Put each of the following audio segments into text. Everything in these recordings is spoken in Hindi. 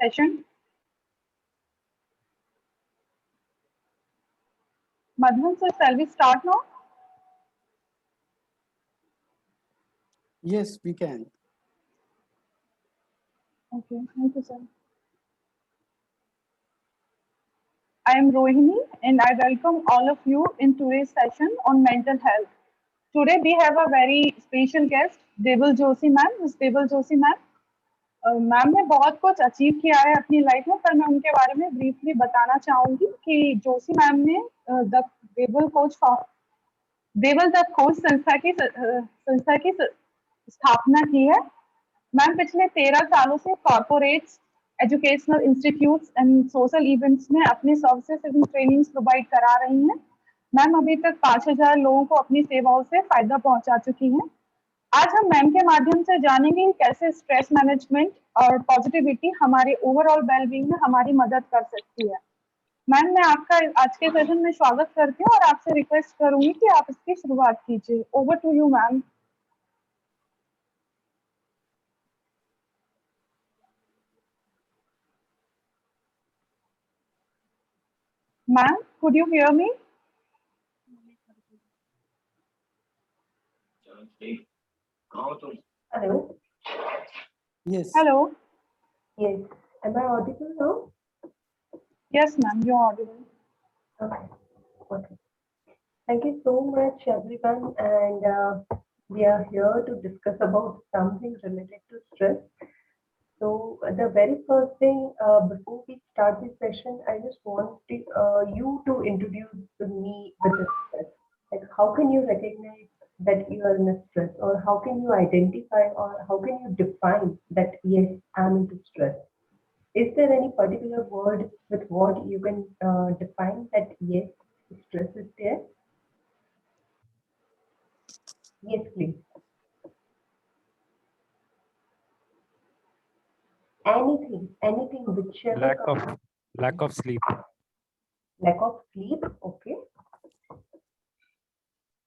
session. Madhvan sir, shall we start now? Yes, we can. Okay, thank you, sir. I am Rohini and I welcome all of you in today's session on mental health. Today we have a very special guest, Deval Joshi ma'am. Ms. Deval Joshi ma'am. Ma'am ने बहुत कुछ अचीव किया है अपनी लाइफ में, पर मैं उनके बारे में ब्रीफली बताना चाहूंगी कि जोशी मैम ने the Deval coach Deval the coach संस्था की स्थापना की है। मैम पिछले 13 सालों से corporates, educational institutes and social events में अपनी सर्विसेज एंड ट्रेनिंग्स प्रोवाइड करा रही हैं। मैम अभी तक 5000 लोगों को अपनी सेवाओं से फायदा पहुंचा चुकी हैं। आज हम मैम के माध्यम से जानेंगे कैसे स्ट्रेस मैनेजमेंट और पॉजिटिविटी हमारे ओवरऑल वेलबींग में हमारी मदद कर सकती है। मैम मैं आपका आज के सेशन में स्वागत करती हूँ और आपसे रिक्वेस्ट करूंगी कि आप इसकी शुरुआत कीजिए। Over to you ma'am. Ma'am, could you hear me? Hello. Yes. Hello. Yes. Am I audible now? Yes, ma'am, you're audible. Okay. Okay. Thank you so much, everyone. And we are here to discuss about something related to stress. So the very first thing, before we start this session, I just want you to introduce me with the stress. Like, how can you recognize that you are in a stress, or how can you identify, or how can you define that yes, I'm into stress? Is there any particular word with what you can define that yes, stress is there? Yes, please. Anything, whichever. Lack of sleep. Lack of sleep. Okay.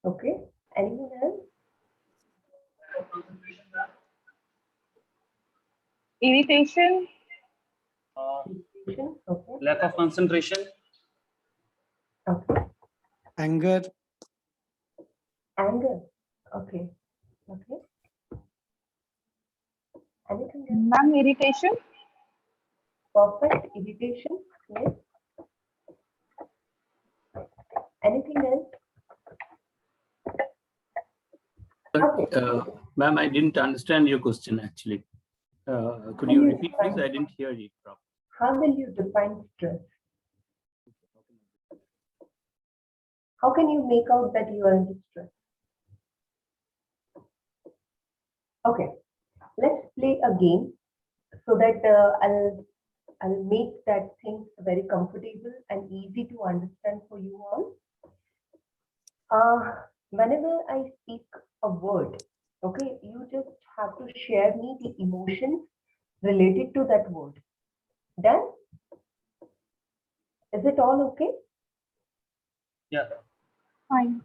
Okay. Anyone else? Irritation. Irritation. Okay. Lack of concentration. Okay. Anger. Anger. Okay. Okay. Anything else? Ma'am, irritation. Perfect. Irritation. Yes. Anything else? Okay. Ma'am, I didn't understand your question actually. Could you repeat, please? I didn't hear you properly. How will you define stress? How can you make out that you are in stress? Okay, let's play a game so that I'll make that thing very comfortable and easy to understand for you all. Whenever I speak a word, okay, you just have to share me the emotions related to that word. Done? Is it all okay? Yeah. Fine.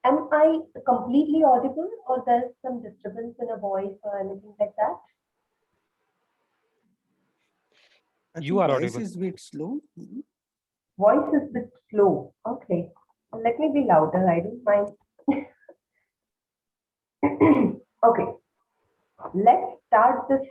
Am I completely audible, or there's some disturbance in a voice or anything like that? You are voice audible. is a bit slow. Voice is a bit slow. Okay. Let me be louder. I don't mind. Okay. Let's start this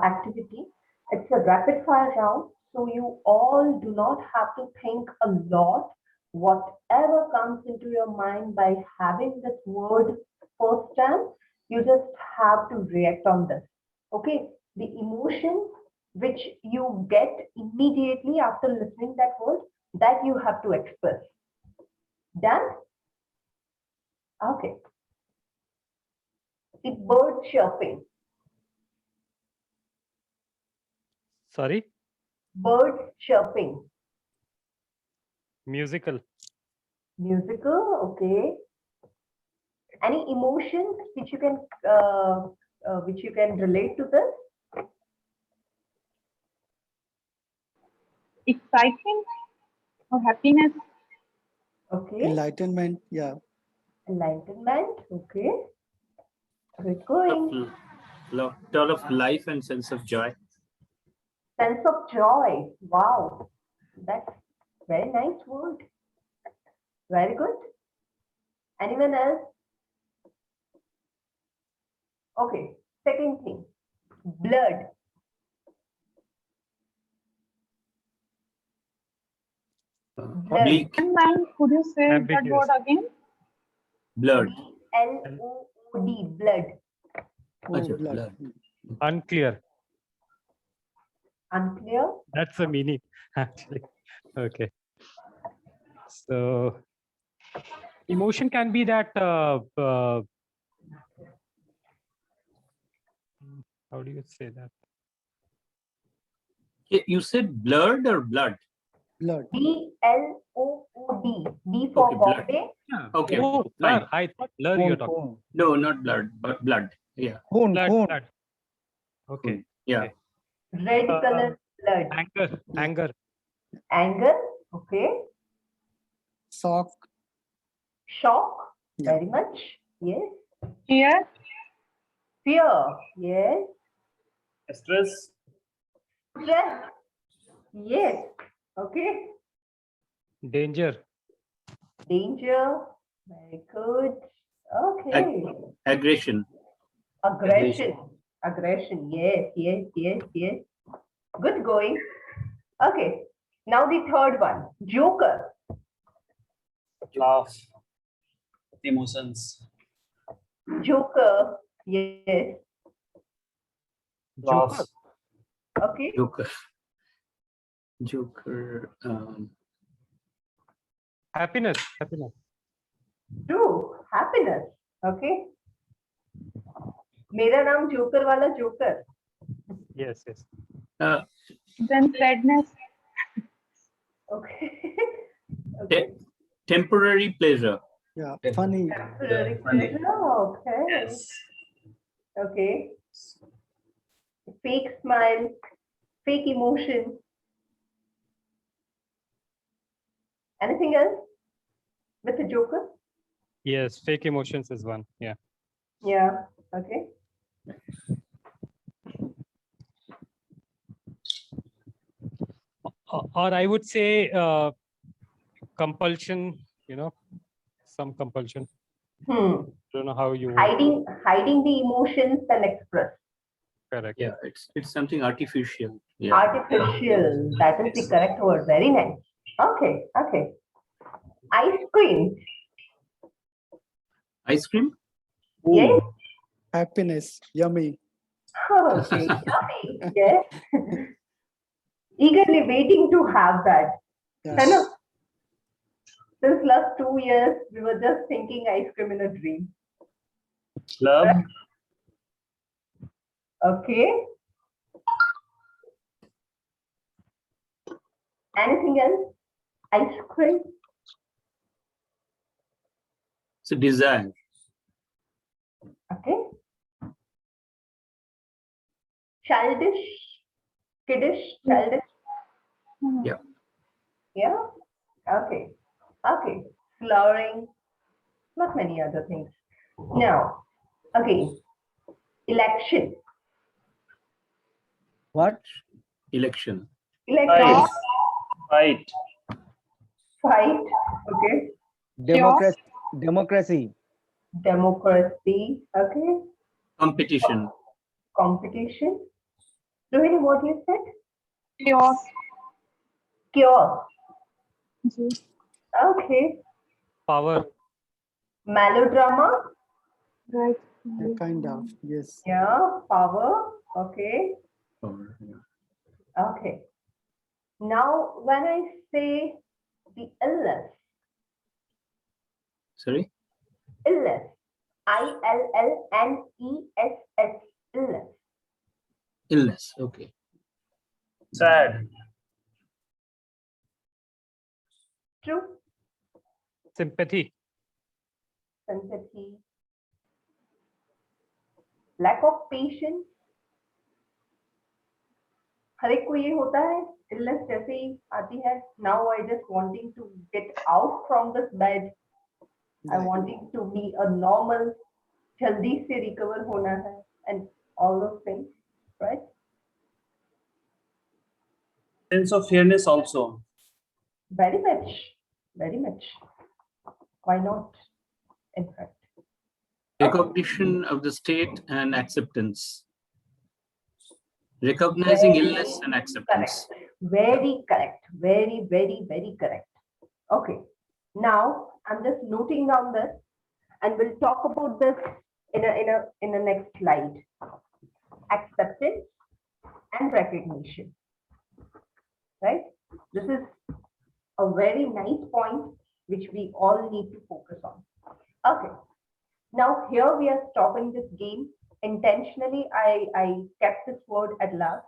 activity. It's a rapid fire round. So you all do not have to think a lot. Whatever comes into your mind by having this word first time, you just have to react on this. Okay. The emotion which you get immediately after listening that word, that you have to express. Done? Okay. The bird chirping. Sorry? Bird chirping. Musical. Musical, okay. Any emotions which you can relate to this? Excitement or happiness. Okay. Enlightenment, yeah. Enlightenment, okay. We're going. Lot of life and sense of joy. Sense of joy. Wow, that's very nice word. Very good. Anyone else? Okay, second thing, blood. Blood. Bleak, Ma'am, could you say that Ambiguous. word again? blurred. Blood. Blood. Oh, Acha, blood. blood. Unclear. Unclear. That's the meaning, actually. Okay. So emotion can be that how do you say that? You said blurred or blood? Blood. Blood. B for Okay, blood. Bombay. Okay, Oh, okay, blur. fine. I thought blur you're Cone, talking. cone. No, not blood, but blood. Yeah. Cone, Blood, cone. blood. Okay. Yeah. Okay. Red color blood. Anger, Yeah. anger. Anger. Okay. Sock. Shock. Yeah. Very much. Yes. Fear, Fear. Yes. Stress. Stress. Yes. Okay. Danger. Danger. Very good. Okay. Aggression. Aggression. Aggression. Yes. Yes. Yes. Yes. Good going. Okay. Now the third one. Joker. Laugh, emotions, Joker. Yes. laughs, Okay. Joker. Joker. Happiness. Happiness. True. Happiness. Okay. मेरा नाम जोकर वाला joker. Yes, yes. then sadness, Okay. Te- Okay. temporary pleasure. Yeah. Funny. Temporary funny. pleasure. Okay. yes, Okay. Fake smile. Fake emotion. Anything else with the joker? Yes, fake emotions is one. Yeah. Yeah. Okay. Or I would say compulsion, some compulsion. Don't know how you would. Hiding the emotions and express. Correct. Yeah, it's something artificial. Yeah. Artificial. That is the correct word. Very nice. Okay. Okay. Ice cream. Ice cream. Yes. Happiness. Yummy. Okay. Yummy. Yes. Eagerly waiting to have that. Yes. I know. Since last 2 years, we were just thinking ice cream in a dream. love, Okay. Anything else? Ice cream. So desire. Okay. Childish. Kiddish. Childish. Yeah. Yeah. Okay. Okay. Flowering. Not many other things. Now, okay. Election. What? Election. Election. fight, Fight. Okay. Democracy. Democracy. Democracy. Okay. Competition. Competition. Rohini, what you said? chaos, Chaos. जी, Okay. Power. Melodrama. right, Yeah, kind of. Yes. Yeah. Power. Okay. Or, yeah. Okay. Now, when I say the illness, Sorry. illness, ILLNESS, illness. Illness. Okay. sad, True. Sympathy. Sympathy. Lack of patience. हर एक को ये होता है illness जैसे ही आती है. Now I just wanting to get out from this bed. I Right. wanting to be a normal, जल्दी से recover होना है and all those things, right? Sense of fairness also. Very much, very much. Why not? In fact. Recognition of the state and acceptance. Recognizing illness and acceptance. Correct. Very correct. Very, very, very correct. Okay. Now I'm just noting down this, and we'll talk about this in the next slide. Acceptance and recognition. Right? This is a very nice point which we all need to focus on. Okay. Now here we are stopping this game. Intentionally, I kept this word at last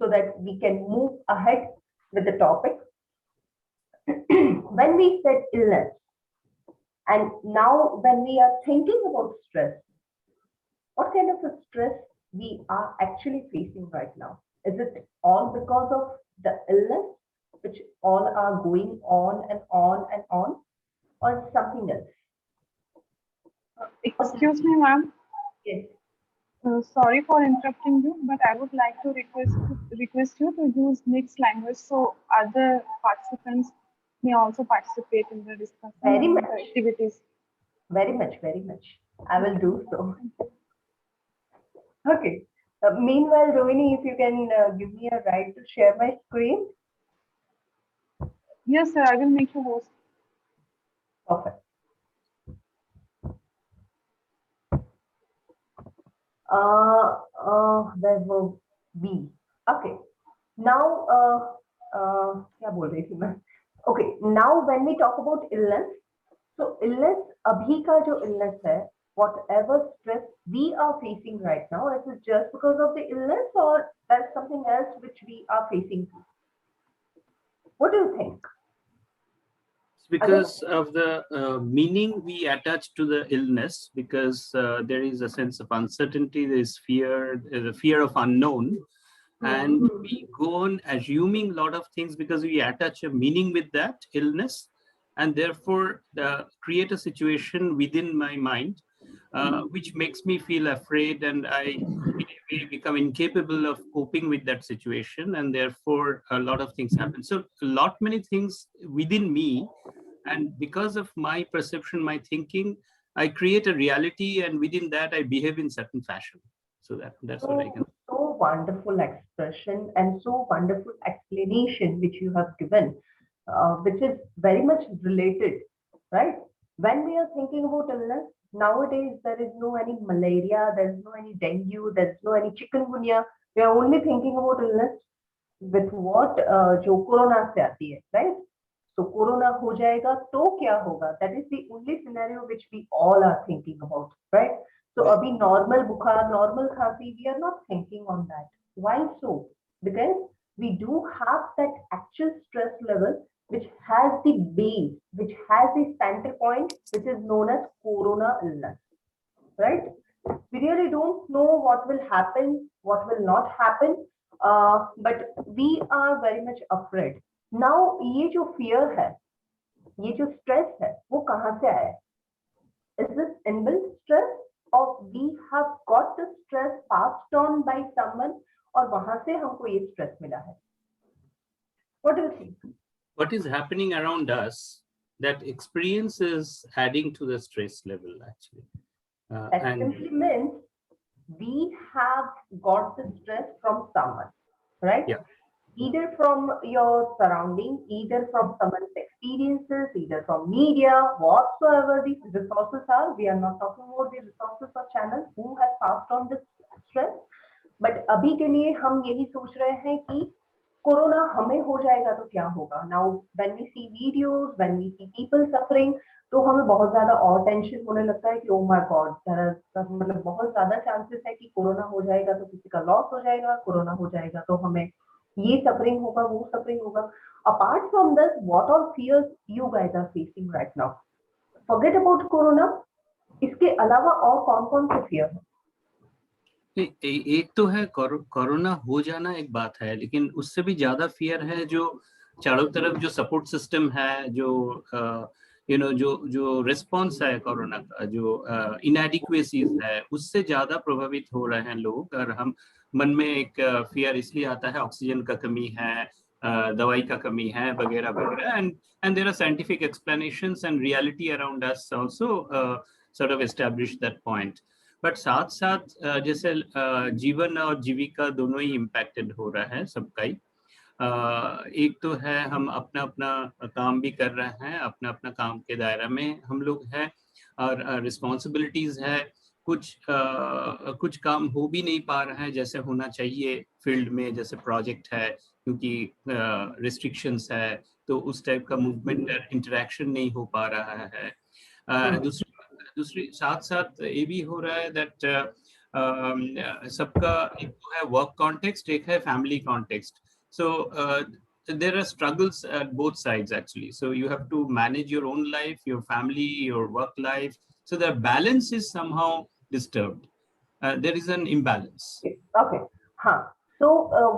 so that we can move ahead with the topic. When we said illness, and now when we are thinking about stress, what kind of a stress we are actually facing right now? Is it all because of the illness, which all are going on and on and on, or something else? Excuse me, ma'am. Yes. Sorry for interrupting you, but I would like to request you to use mixed language so other participants may also participate in the discussion Very and much. the activities. Very much, very much. I will do so. Okay. Meanwhile, Rohini, if you can give me a right to share my screen. Yes, sir, I will make you host. Perfect. There will be. Okay. Now, क्या बोल रही थी मैं? Okay. Now, when we talk about illness, so illness, अभी का जो illness है, whatever stress we are facing right now, is it just because of the illness, or there's something else which we are facing? What do you think? It's because of the meaning we attach to the illness, because there is a sense of uncertainty, there is fear, the fear of unknown. And we go on assuming a lot of things because we attach a meaning with that illness, and therefore create a situation within my mind which makes me feel afraid, and I become incapable of coping with that situation, and therefore a lot of things happen. So many things within me, and because of my perception, my thinking, I create a reality, and within that I behave in certain fashion. So that's what I can. So wonderful expression and so wonderful explanation which you have given, which is very much related, right? When we are thinking about illness, nowadays there is no any malaria, there is no any dengue, there is no any chikungunya. We are only thinking about illness with what जो corona से आती है, right? So corona हो जाएगा तो क्या होगा? That is the only scenario which we all are thinking about, right? So अभी normal बुखार, normal खांसी, we are not thinking on that. Why so? Because we do have that actual stress level which has the base, which has the center point, which is known as corona illness, right? We really don't know what will happen, what will not happen, but we are very much afraid. Now, ये जो fear है, ये जो stress है, वो कहाँ से आया? Is this inbuilt stress, or we have got the stress passed on by someone, और वहाँ से हमको ये stress मिला है? What do you think? What is happening around us, that experience is adding to the stress level actually. That simply means we have got the stress from someone, right? Yeah. Either from your surrounding, either from someone's experiences, either from media, whatsoever the resources are. We are not talking about the resources or channels who has passed on this stress. But अभी के लिए हम यही सोच रहे हैं कि कोरोना हमें हो जाएगा तो क्या होगा? Now, when we see videos, when we see people suffering, तो हमें बहुत ज्यादा और टेंशन होने लगता है कि oh my God, मतलब बहुत ज्यादा चांसेस है कि कोरोना हो जाएगा तो किसी का लॉस हो जाएगा, कोरोना हो जाएगा तो हमें ये सफरिंग होगा, वो सफरिंग होगा. Apart from this, what all fears you guys are facing right now? Forget about corona. इसके अलावा और कौन-कौन से fear हैं? एक तो है कोरोना हो जाना एक बात है, लेकिन उससे भी ज्यादा फियर है जो चारों तरफ जो सपोर्ट सिस्टम है, जो जो रिस्पांस है कोरोना का, जो इनएडिक्वेसीज है, उससे ज्यादा प्रभावित हो रहे हैं लोग. और हम मन में एक फियर इसलिए आता है, ऑक्सीजन का कमी है, दवाई का कमी है वगैरह वगैरह, and there are scientific explanations and reality around us also sort of establish that point. But साथ साथ जैसे जीवन और जीविका दोनों ही इम्पैक्टेड हो रहा है सबका ही। एक तो है हम अपना अपना काम भी कर रहे हैं, अपना अपना काम के दायरा में हम लोग हैं, और रिस्पॉन्सिबिलिटीज है, कुछ काम हो भी नहीं पा रहा है जैसे होना चाहिए फील्ड में, जैसे प्रोजेक्ट है, क्योंकि रिस्ट्रिक्शंस है, तो उस टाइप का मूवमेंट इंटरेक्शन नहीं हो पा रहा है। दूसरी साथ साथ ये भी हो रहा है दैट सबका एक तो है वर्क कॉन्टेक्स्ट, एक है family context, so there are struggles at both sides actually, so you have to manage your own life, your family, your work life, so the balance is somehow disturbed. There is an imbalance. Okay. So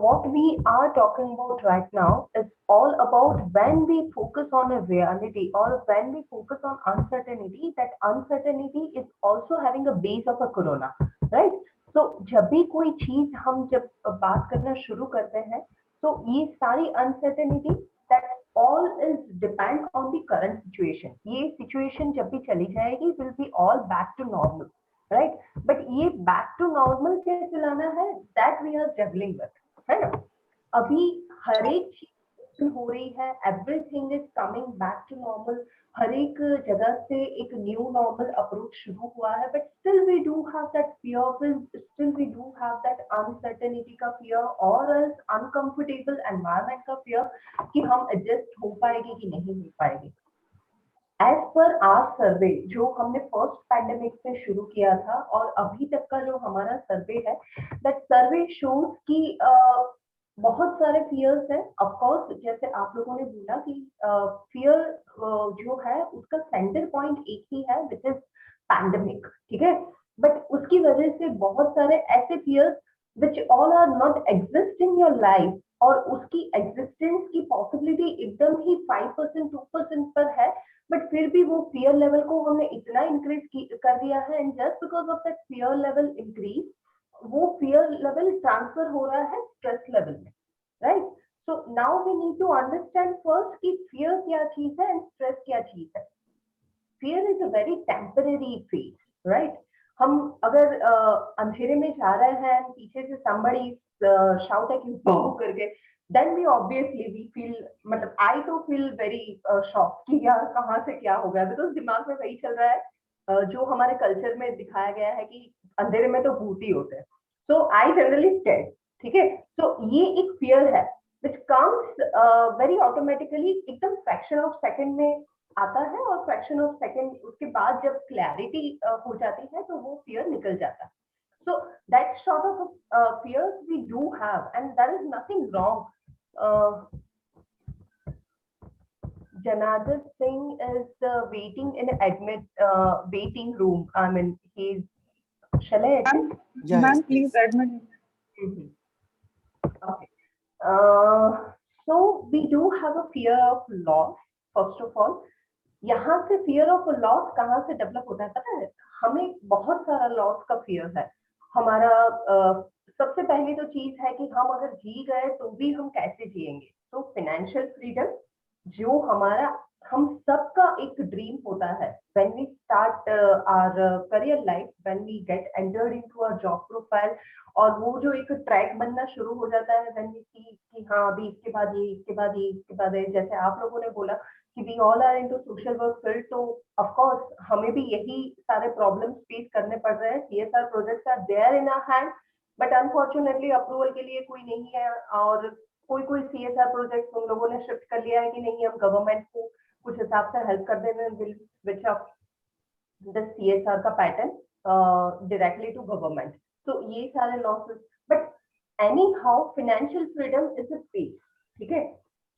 what we are talking about right now is all about when we focus on a reality or when we focus on uncertainty, that uncertainty is also having a base of a corona, right? So जब भी कोई चीज हम जब बात करना शुरू करते हैं, तो ये सारी uncertainty that all is depend on the current situation. ये सिचुएशन जब भी चली जाएगी will be all back to normal, right? But ये बैक टू नॉर्मल कैसे लाना है, that we are juggling with, है ना? अभी हर एक चीज हो रही है, everything is coming back to normal, हर एक जगह से एक न्यू नॉर्मल अप्रोच शुरू हुआ है, but still we do have that fear, still we do have that uncertainty का फियर और अनकंफर्टेबल एनवायरनमेंट का फियर कि हम एडजस्ट हो पाएंगे कि नहीं हो पाएंगे। एज पर आवर सर्वे जो हमने फर्स्ट पैंडेमिक में शुरू किया था और अभी तक का जो हमारा सर्वे है, दैट सर्वे शोज कि बहुत सारे फियर्स हैं। ऑफ कोर्स जैसे आप लोगों ने बोला कि फियर जो है उसका सेंटर पॉइंट एक ही है, विच इज पैंडेमिक, ठीक है? बट उसकी वजह से बहुत सारे ऐसे fears which all are not exist in your life, और उसकी एग्जिस्टेंस की पॉसिबिलिटी एकदम ही 5% 2% पर है, बट फिर भी वो फियर लेवल को हमने इतना इंक्रीज कर दिया है, and just because of that fear level increase, वो फियर लेवल ट्रांसफर हो रहा है स्ट्रेस लेवल में, right? So now we need to understand first कि फियर क्या चीज है एंड स्ट्रेस क्या चीज है। Fear is a very temporary phase, right? हम अगर अंधेरे में जा रहे हैं, पीछे से somebody shout at you करके, then we obviously we feel, मतलब I तो feel very shocked कि यार कहाँ से क्या हो गया, बिकॉज दिमाग में वही चल रहा है जो हमारे कल्चर में दिखाया गया है कि अंधेरे में तो भूत ही होते हैं। सो आई जनरली स्कैर्ड, ठीक है? तो ये एक फियर है which comes very automatically, एकदम फ्रैक्शन ऑफ सेकंड में आता है, और फ्रैक्शन ऑफ सेकंड उसके बाद जब क्लैरिटी हो जाती है तो वो फियर निकल जाता है। So that sort of fears we do have, and there is nothing wrong. Janardhan Singh is waiting in waiting room. I mean, he's. Shall I? Yeah, Ma'am, yes, please admit. Okay. So we do have a fear of loss. First of all, यहाँ से fear of loss कहाँ से develop होता है पता है? हमें बहुत सारा loss का fear है। हमारा सबसे पहली तो चीज है कि हम अगर जी गए तो भी हम कैसे जिएंगे। तो फाइनेंशियल फ्रीडम जो हमारा हम सबका एक ड्रीम होता है, when we start our career life, when we get entered into our job profile, और वो जो एक ट्रैक बनना शुरू हो जाता है, व्हेन वी सी कि हाँ अभी इसके बाद ये, इसके बाद ये, इसके बाद ये, जैसे आप लोगों ने बोला कि we all are into social work field, तो ऑफ कोर्स हमें भी यही सारे प्रॉब्लम्स फेस करने पड़ रहे हैं। CSR projects are there in our hand, but unfortunately approval के लिए कोई नहीं है, और कोई सीएसआर प्रोजेक्ट उन लोगों ने शिफ्ट कर लिया है कि नहीं हम गवर्नमेंट को कुछ हिसाब से हेल्प कर देंगे, will switch up the CSR का पैटर्न डायरेक्टली टू गवर्नमेंट। तो ये सारे losses, but anyhow financial freedom is a peace, ठीक है?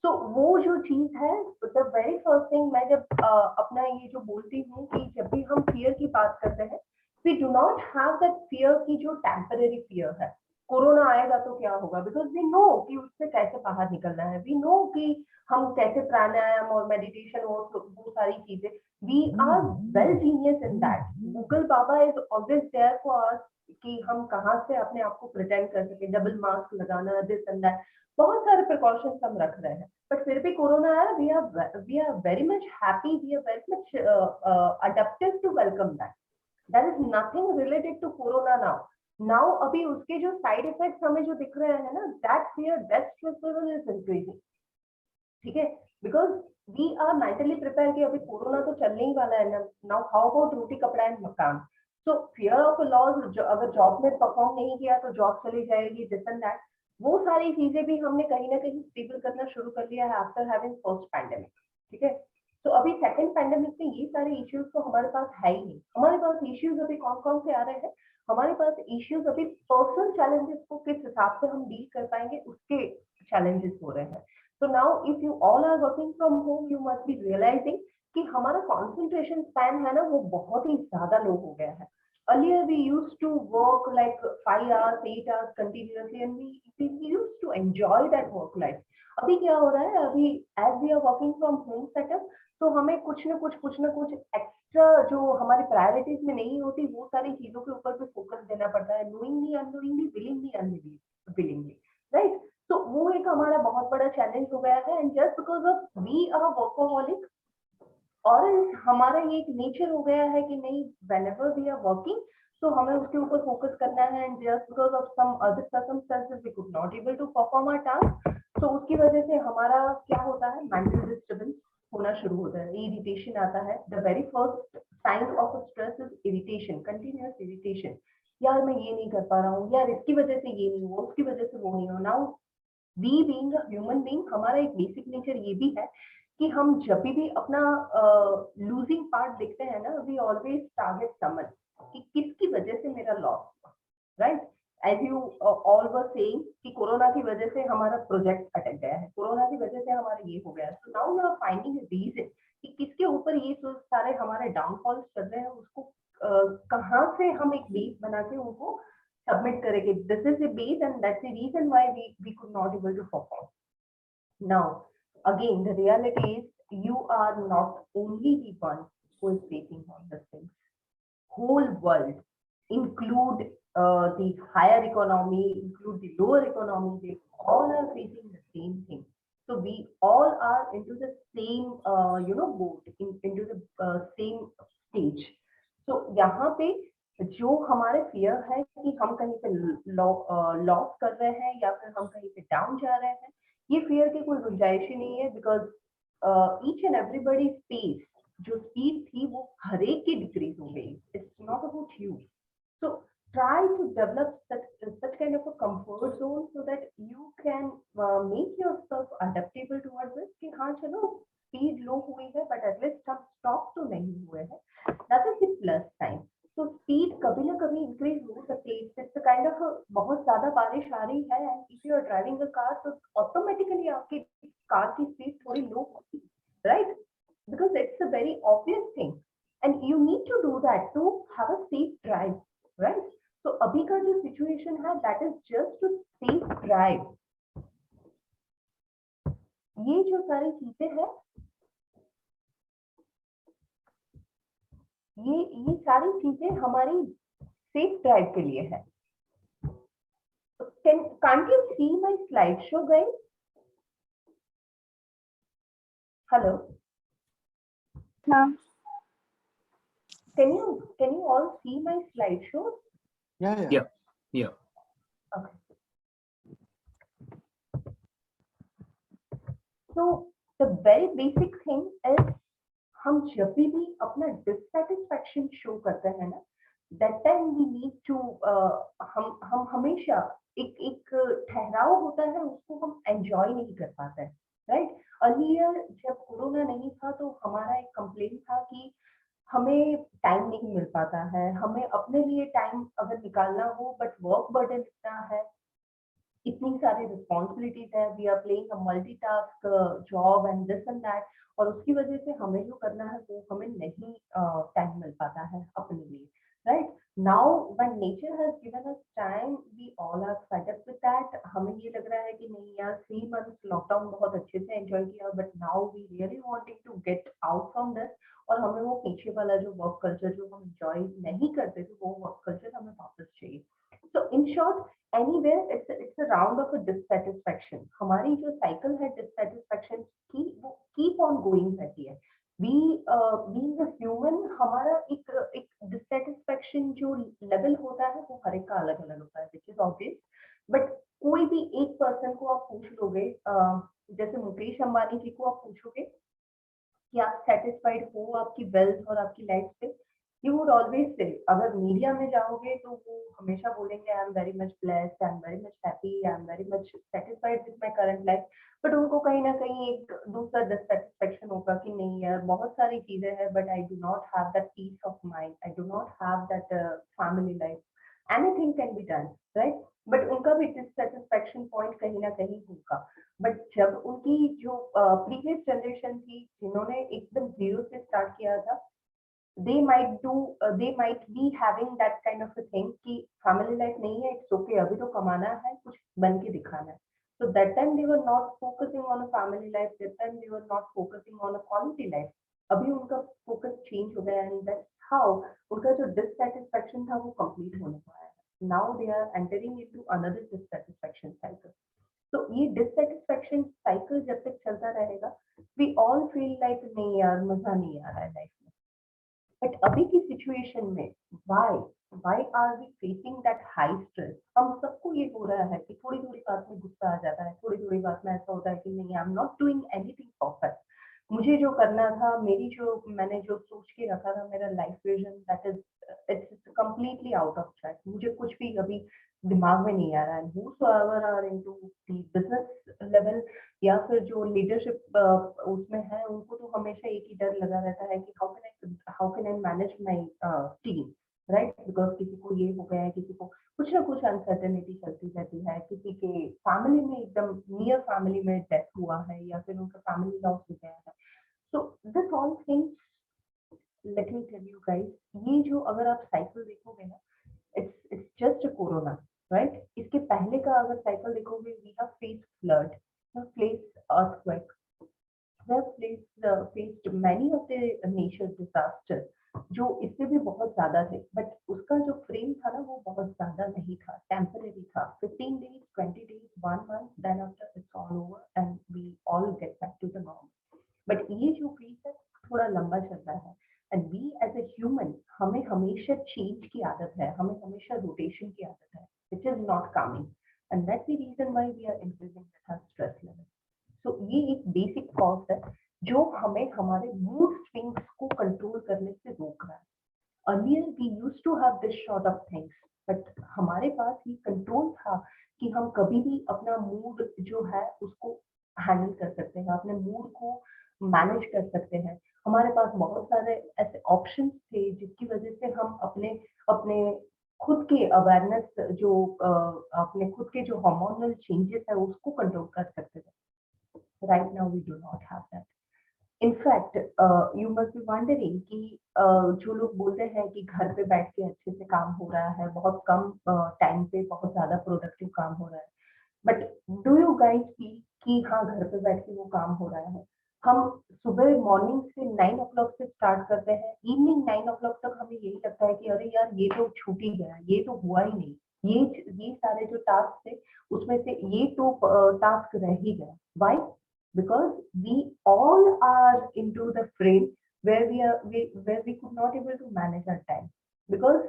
तो वो जो चीज है, द वेरी फर्स्ट थिंग मैं जब अपना ये जो बोलती हूँ कि जब भी हम फियर की बात करते हैं, we do not have that fear की जो टेम्पररी फियर है, कोरोना आएगा तो क्या होगा, बिकॉज वी नो कि उससे कैसे बाहर निकलना है, वी नो कि हम कैसे प्राणायाम और मेडिटेशन और वो सारी चीजें, we are well genius in that. Google बाबा is always there for us कि हम कहाँ से अपने आप को प्रिटेंड कर सके, डबल मास्क लगाना, दिस एंड दैट, बहुत सारे प्रिकॉशंस हम रख रहे हैं, बट फिर भी कोरोना आया, we are very much happy, we are very much adaptive to welcome that. There is nothing related to corona now. Now अभी उसके जो साइड इफेक्ट्स हमें जो दिख रहे हैं ना, that fear, that stress level is increasing. ठीक है, because we are mentally prepare कि अभी कोरोना तो चलने ही वाला है ना। नाउ हाउ अबाउट रोटी कपड़ा एंड मकान। सो फियर ऑफ लॉस, अगर जॉब में परफॉर्म नहीं किया तो जॉब चली जाएगी, दिस एंड दैट, वो सारी चीजें भी हमने कहीं ना कहीं स्टेबल करना शुरू कर लिया है आफ्टर हैविंग फर्स्ट पैंडेमिक। ठीक है, तो अभी सेकंड पैंडेमिक में ये सारे इश्यूज तो हमारे पास है ही नहीं। हमारे पास इश्यूज अभी कौन कौन से आ रहे हैं, हमारे पास इश्यूज अभी पर्सनल चैलेंजेस को किस हिसाब से हम डील कर पाएंगे उसके चैलेंजेस हो रहे हैं। So now if you all are working from home, you must be realizing कि हमारा concentration span है ना, वो बहुत ही ज्यादा लो हो गया है। Earlier we used to work like 5 hours, 8 hours continuously and we used to enjoy that work life. अभी क्या हो रहा है, अभी as we are working from home setup, तो हमें कुछ ना कुछ एक्स्ट्रा जो हमारी प्रायोरिटीज में नहीं होती वो सारी चीजों के ऊपर भी फोकस देना पड़ता है, knowingly, unknowingly, willingly, unwillingly, right? तो वो एक हमारा बहुत बड़ा चैलेंज हो गया है, and just because of we are workoholic, और हमारा ये एक नेचर हो गया है कि नहीं, व्हेनेवर वी आर वर्किंग तो हमें उसके ऊपर फोकस करना है, and just because of some other circumstances we could not able to perform our task, तो उसकी वजह से हमारा क्या होता है, मेंटल डिस्टर्बेंस होना शुरू होता है, इरिटेशन आता है। The very first sign of a stress is irritation, continuous irritation. यार मैं ये नहीं कर पा रहा हूँ, यार इसकी वजह से ये नहीं हुआ, उसकी वजह से वो नहीं हो। Now we being a human being, हमारा एक बेसिक नेचर ये भी है कि हम जब भी अपना लूजिंग पार्ट देखते हैं ना, वी ऑलवेज टारगेट समन कि किसकी वजह से मेरा लॉस हुआ, right? As you all were saying कि कोरोना की वजह से हमारा प्रोजेक्ट अटक गया है, कोरोना की वजह से हमारा ये हो गया, so now you are finding a reason कि किसके ऊपर ये सारे हमारे डाउनफॉल्स चल रहे हैं, उसको कहाँ से हम एक बेस बना के उनको submit करेंगे। This is the base and that's the reason why we could not able to perform. Now, again, the reality is you are not only the one who is facing all these things. Whole world, include the higher economy, include the lower economy, they all are facing the same thing. So we all are into the same, boat, into the same stage. So यहाँ पे जो हमारे फियर है कि हम कहीं पे लॉस कर रहे हैं या फिर हम कहीं पे डाउन जा रहे हैं, ये फियर की कोई गुंजाइश ही नहीं है, because each and everybody speed, जो स्पीड थी वो हर एक की डिक्रीज हो गई, it's not about you. So try to develop such kind of a comfort zone so that you can make yourself adaptable towards it कि हाँ चलो स्पीड लो हुई है बट एटलीस्ट हम स्टॉप तो नहीं हुए हैं, that is the plus sign. तो स्पीड कभी ना कभी इंक्रीज हो सकती है, इट्स काइंड ऑफ बहुत ज्यादा बारिश आ रही है and if you are driving a car तो ऑटोमेटिकली आपकी कार की स्पीड थोड़ी लो होगी, right? Because it's a very obvious thing and you need to do that to have a safe drive, right? तो अभी का जो सिचुएशन है that is just to safe drive. ये जो सारी चीजें हैं, ये सारी चीजें हमारी सेफ ड्राइव के लिए है। Can't you see my slideshow, guys? Hello. Ma'am. Can you all see my slideshow? Yeah. Okay. So the very basic thing is हम जब भी अपना डिससेटिस्फैक्शन शो करते हैं ना, that time we need to हम हमेशा एक ठहराव होता है, उसको हम एंजॉय नहीं कर पाते हैं, राइट? अर्लियर जब कोरोना नहीं था तो हमारा एक कंप्लेंट था कि हमें टाइम नहीं मिल पाता है, हमें अपने लिए टाइम अगर निकालना हो बट वर्क बर्डन इतना है, इतनी सारी रिस्पॉन्सिबिलिटीज है, we are playing a multitask job and this and that, और उसकी वजह से हमें जो करना है वो हमें नहीं टाइम मिल पाता है अपने लिए, right? now when nature has given us time, we all are fed up with that. हमें ये लग रहा है कि नहीं यार 3 months लॉकडाउन बहुत अच्छे से एंजॉय किया, but now we really wanting to get out from this, और हमें वो पीछे वाला जो वर्क कल्चर जो हम एंजॉय नहीं करते थे, वो वर्क कल्चर हमें वापस चाहिए. So in short, anywhere it's a round of a dissatisfaction. हमारी जो cycle है dissatisfaction की, वो keep on going रहती है. We being a human, हमारा एक dissatisfaction जो level होता है वो हर एक का अलग अलग होता है, which is obvious. But कोई भी एक person को आप पूछ लोगे, जैसे मुकेश अंबानी जी को आप पूछोगे कि आप satisfied हो आपकी wealth और आपकी life से, you would always say, अगर मीडिया में जाओगे तो वो हमेशा बोलेंगे I am very much blessed, I am very much happy, I am very much satisfied with my current life. But उनको कहीं ना कहीं एक दूसरा डिससेटिस्फेक्शन होगा कि नहीं यार बहुत सारी चीजें हैं, but I do not have that peace of mind, I do not have that family life, anything can be done, right. But उनका भी डिससेटिस्फेक्शन पॉइंट कहीं ना कहीं होगा. बट जब उनकी जो प्रीवियस जनरेशन थी जिन्होंने एकदम जीरो से स्टार्ट किया था, they might be having that kind of a thing कि family life नहीं है, it's okay, अभी तो कमाना है, कुछ बन के दिखाना है. So that time they were not focusing on a family life, that time they were not focusing on a quality life. अभी उनका focus change हो गया, and that's how उनका जो dissatisfaction था वो complete होने को आया. Now they are entering into another dissatisfaction cycle. So ये dissatisfaction cycle जब तक चलता रहेगा, we all feel like नहीं यार मजा नहीं आ रहा है लाइफ में. बट अभी की सिचुएशन में why are we facing that high stress? हम सबको ये हो रहा है कि थोड़ी थोड़ी बात में गुस्सा आ जाता है, थोड़ी थोड़ी बात में ऐसा होता है कि नहीं आई am not doing anything perfect. मुझे जो करना था, मैंने जो सोच के रखा था, मेरा life vision, that is it's completely out of track. मुझे कुछ भी अभी दिमाग में नहीं आ रहा है. whosoever are into the business level या फिर जो लीडरशिप उसमें है, उनको तो हमेशा एक ही डर लगा रहता है कि how can I manage my team, right. Because किसी को ये हो गया है, किसी को कुछ ना कुछ अनसर्टेनिटी चलती रहती है, किसी के फैमिली में एकदम नियर फैमिली में डेथ हुआ है या फिर उनका फैमिली लॉस हो गया है. So this all things, let me tell you guys, ये जो अगर आप साइकिल देखोगे ना, it's just a corona, right? इसके पहले का अगर साइकिल देखोगे, we have faced flood, we have faced earthquake, we have faced many of the nature disasters जो इससे भी बहुत ज्यादा थे. बट उसका जो फ्रेम था ना वो बहुत ज्यादा नहीं था, टेम्परेरी था. 15 days, 20 days, 1 month, then after it's all over and we all get back to the norm. But ये जो फेज है थोड़ा लंबा चल रहा है. And we as a human, हमें हमेशा चेंज की आदत है, हमें हमेशा रोटेशन की आदत है, which is not coming, and that's the reason why we are increasing the stress level. So ये एक बेसिक कॉज है जो हमें हमारे मूड स्विंग्स को कंट्रोल करने से रोक रहा है. Earlier we used to have this sort of things, but हमारे पास ये कंट्रोल था कि हम कभी भी अपना मूड जो है उसको हैंडल कर सकते हैं, अपने मूड को मैनेज कर सकते हैं. हमारे पास बहुत सारे ऐसे ऑप्शंस थे जिसकी वजह से हम अपने खुद के अवेयरनेस जो अपने खुद के जो हार्मोनल चेंजेस है उसको कंट्रोल कर सकते थे. Right now we do not have that. In fact you must be wondering कि जो लोग बोलते हैं कि घर पे बैठ के अच्छे से काम हो रहा है, बहुत कम टाइम पे बहुत ज्यादा प्रोडक्टिव काम हो रहा है, but do you guys feel कि हाँ घर पे बैठ के वो काम हो रहा है? हम सुबह मॉर्निंग से 9 o'clock से स्टार्ट करते हैं, इवनिंग 9 o'clock तक हमें यही लगता है कि अरे यार ये तो छूट ही गया, ये तो हुआ ही नहीं, ये सारे जो टास्क थे उसमें से ये तो टास्क रह ही गया. Why? Because we all are into the frame where we could not able to manage our time, because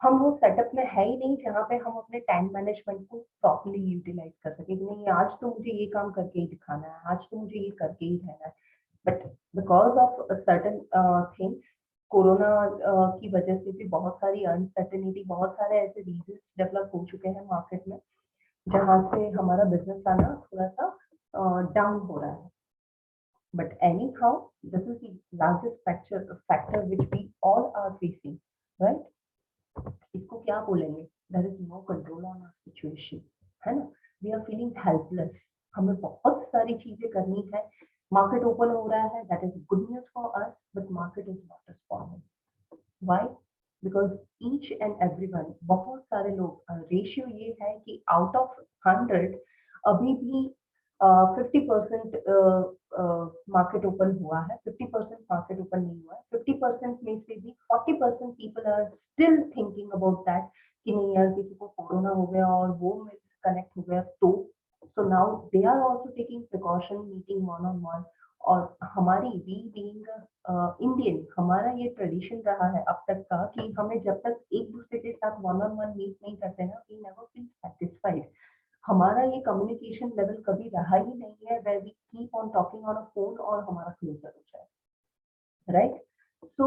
हम वो सेटअप में है ही नहीं जहाँ पे हम अपने टाइम मैनेजमेंट को प्रॉपर्ली यूटिलाइज कर सके. नहीं आज तो मुझे ये काम करके ही दिखाना है, आज तो मुझे ये करके ही रहना है. But because of certain things, corona की वजह से भी बहुत सारी अनसर्टेनिटी, बहुत सारे ऐसे रीजन डेवलप हो चुके हैं मार्केट में जहाँ से हमारा बिजनेस आना थोड़ा सा डाउन हो रहा है. But anyhow this is the largest factor which we all are facing, right. इसको क्या बोलेंगे? There is no control on our situation, है ना. We are feeling helpless. हमें बहुत सारी चीजें करनी है. मार्केट ओपन हो रहा है, that is good news for us, but market is not responding. Why? because each and everyone, बहुत सारे लोग, रेशियो ये है कि out of 100 अभी भी 50% मार्केट ओपन हुआ है, 50% मार्केट ओपन नहीं हुआ है, 50% में से भी 40% people are still thinking about that कि नहीं यार किसी को कोरोना हो गया और वो मेरे कनेक्ट हो गया तो so now they are also taking precaution meeting one on one. और हमारी वी बीइंग इंडियन, हमारा ये ट्रेडिशन रहा है अब तक का कि हमें जब तक एक दूसरे के साथ वन ऑन वन मीट नहीं करते ना, वी नेवर फील सेटिस्फाइड. हमारा ये कम्युनिकेशन लेवल कभी रहा ही नहीं है where we keep on talking on a phone और हमारा क्लोजर हो जाए, राइट? So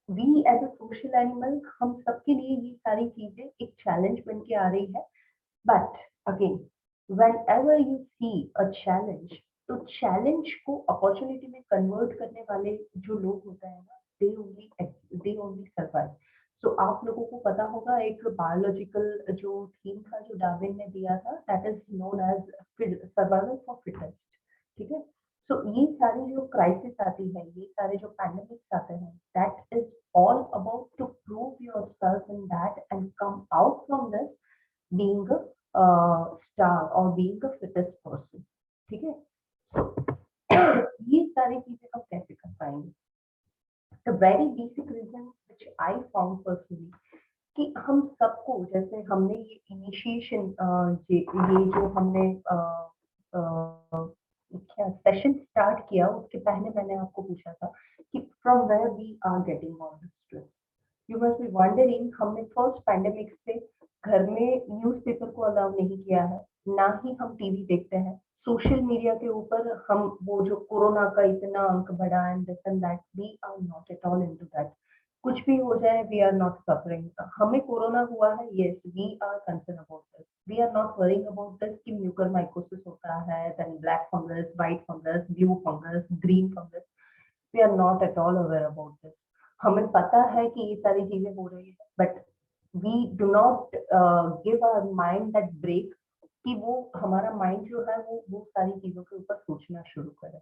we as a social animal, हम सबके लिए ये सारी चीजें एक चैलेंज बन के आ रही है. But again, whenever you see a challenge, तो चैलेंज को अपॉर्चुनिटी में कन्वर्ट करने वाले जो लोग होते हैं ना, they only survive. So आप लोगों को पता होगा एक बायोलॉजिकल जो थीम था जो डार्विन ने दिया था, that is known as survival for fittest. ठीक है? सो ये सारी जो क्राइसिस आती है, ये सारे जो पैंडेमिक्स आते हैं, that is all about to prove yourself in that and come out from this being a star or being a fittest person. ठीक है? ये सारी चीजें हम कैसे कर पाएंगे? The very basic reason which I found personally कि हम सबको, जैसे हमने ये इनिशिएशन ये जो हमने क्या सेशन स्टार्ट किया, उसके पहले मैंने आपको पूछा था कि from where we are getting all this stress. You must be wondering, हमने फर्स्ट पैंडेमिक से घर में न्यूज़पेपर को अलाउ नहीं किया है, ना ही हम टीवी देखते हैं. सोशल मीडिया के ऊपर हम वो जो कोरोना का इतना अंक बढ़ा and this and that, we are not at all into that. कुछ भी हो जाए, वी आर नॉट सफरिंग. हमें कोरोना हुआ है, yes, we are concern about this. We are not worrying about this कि म्यूकरमाइकोसिस होता है, then black fungus, white fungus, blue fungus, green fungus. We are not at all aware about this. हमें पता है कि ये सारी चीजें हो रही है, but we do not give our mind that break कि वो हमारा माइंड जो है वो सारी चीजों के ऊपर सोचना शुरू करे.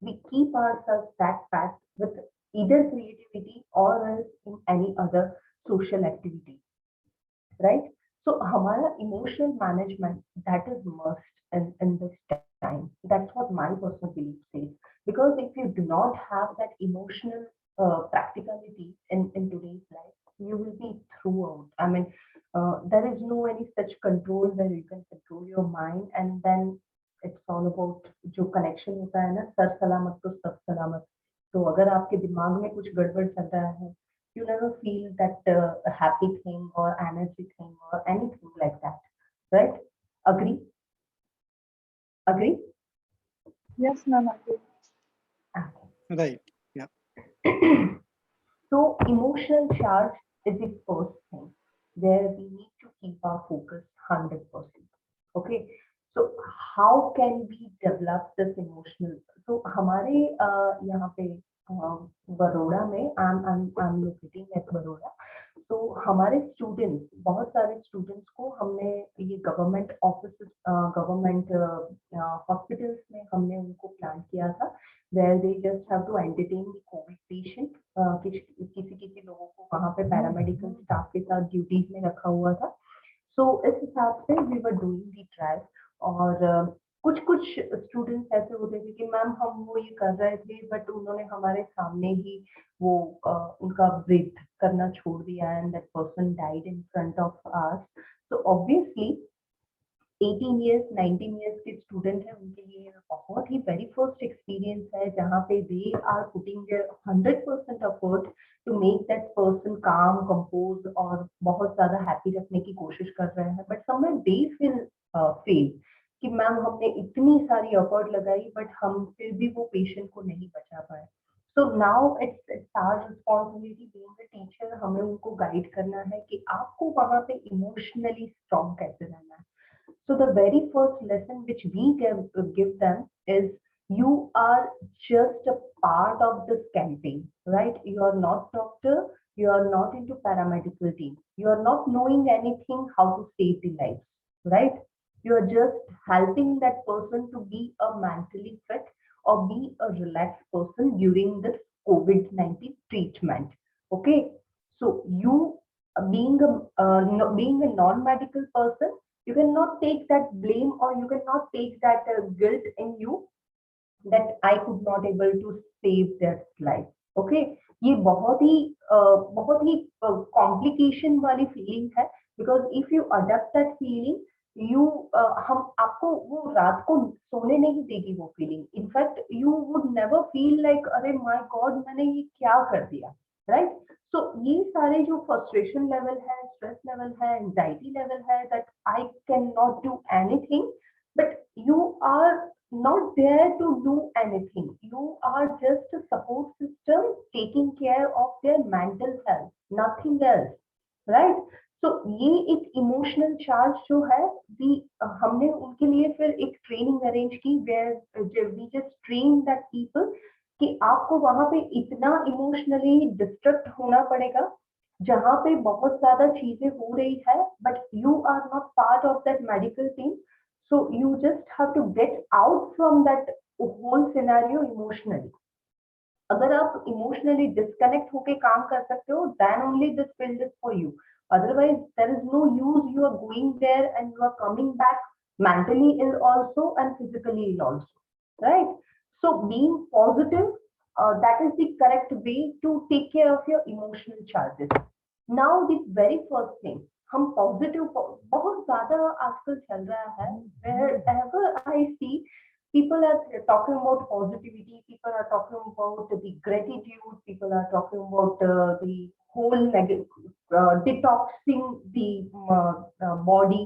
We keep ourselves that fat with either creativity or else in any other social activity, right? So हमारा emotional management, that is must in this time. That's what my personal belief says. Because if you do not have that emotional practicality in today's life, you will be throughout. I mean, there is no any such control where you can control your mind, and then it's all about जो connection होता है ना, सर सलामत तो सब सलामत. तो अगर आपके दिमाग में कुछ गड़बड़ चल रहा है, you never feel that happy thing or energy thing or anything like that, right? Agree? Agree? Yes, ma'am. Right. So emotional charge is the first thing where we need to keep our focus 100%. Okay, so how can we develop this emotional? So हमारे यहाँ पे बड़ौदा में, I'm locating at बड़ौदा. तो हमारे स्टूडेंट्स, बहुत सारे स्टूडेंट्स को हमने ये गवर्नमेंट ऑफिस, गवर्नमेंट हॉस्पिटल्स में हमने उनको प्लान किया था, where they just have to entertain the COVID patient. किसी लोगों को वहाँ पे पैरामेडिकल स्टाफ के साथ ड्यूटीज में रखा हुआ था. सो इस हिसाब से we were doing the trial. और कुछ स्टूडेंट्स ऐसे होते थे कि मैम हम वो ये कर रहे थे, बट उन्होंने हमारे सामने ही वो उनका ब्रीथ करना छोड़ दिया and that person died in front of us. तो ऑब्वियसली 18 years 19 years के स्टूडेंट है, उनके लिए बहुत ही वेरी फर्स्ट एक्सपीरियंस है, जहाँ पे they are putting their 100% effort to make that person काम, कंपोज और बहुत ज्यादा हैप्पी रखने की कोशिश कर रहे हैं. But somewhere they feel fail कि मैम हमने इतनी सारी एफर्ट लगाई बट हम फिर भी वो पेशेंट को नहीं बचा पाए. So now it's our responsibility being the teacher, हमें उनको गाइड करना है कि आपको वहाँ पे इमोशनली स्ट्रॉन्ग कैसे रहना है. So the very first lesson which we give them is you are just a part of this campaign, right? You are not doctor, you are not into paramedical team, you are not knowing anything how to save the lives, right? You are just helping that person to be a mentally fit or be a relaxed person during this COVID-19 treatment. Okay, So you being a non-medical person, you cannot take that blame or you cannot take that guilt in you that I could not able to save their life. Okay, ये बहुत ही complication वाली feeling है, because if you adapt that feeling, you हम आपको वो रात को सोने नहीं देगी वो feeling. In fact, you would never feel like अरे my God मैंने ये क्या कर दिया, right? So ये सारे जो frustration level है, stress level है, anxiety level है, that I cannot do anything, but you are not there to do anything. You are just a support system taking care of their mental health, nothing else, right? So ये एक emotional charge जो है, हमने उनके लिए फिर एक training arrange की where we just train that people कि आपको वहां पे इतना emotionally disturbed होना पड़ेगा जहां पे बहुत ज्यादा चीजें हो रही है, but you are not part of that medical team. So you just have to get out from that whole scenario emotionally. अगर आप emotionally disconnect होके काम कर सकते हो, then only this field is for you. Otherwise, there is no use you are going there and you are coming back mentally ill also and physically ill also, right? So being positive, that is the correct way to take care of your emotional charges. Now the very first thing, हम पॉजिटिव बहुत ज्यादा आजकल चल रहा है, wherever I see people are talking about positivity, people are talking about the gratitude, people are talking about the whole detoxing the body.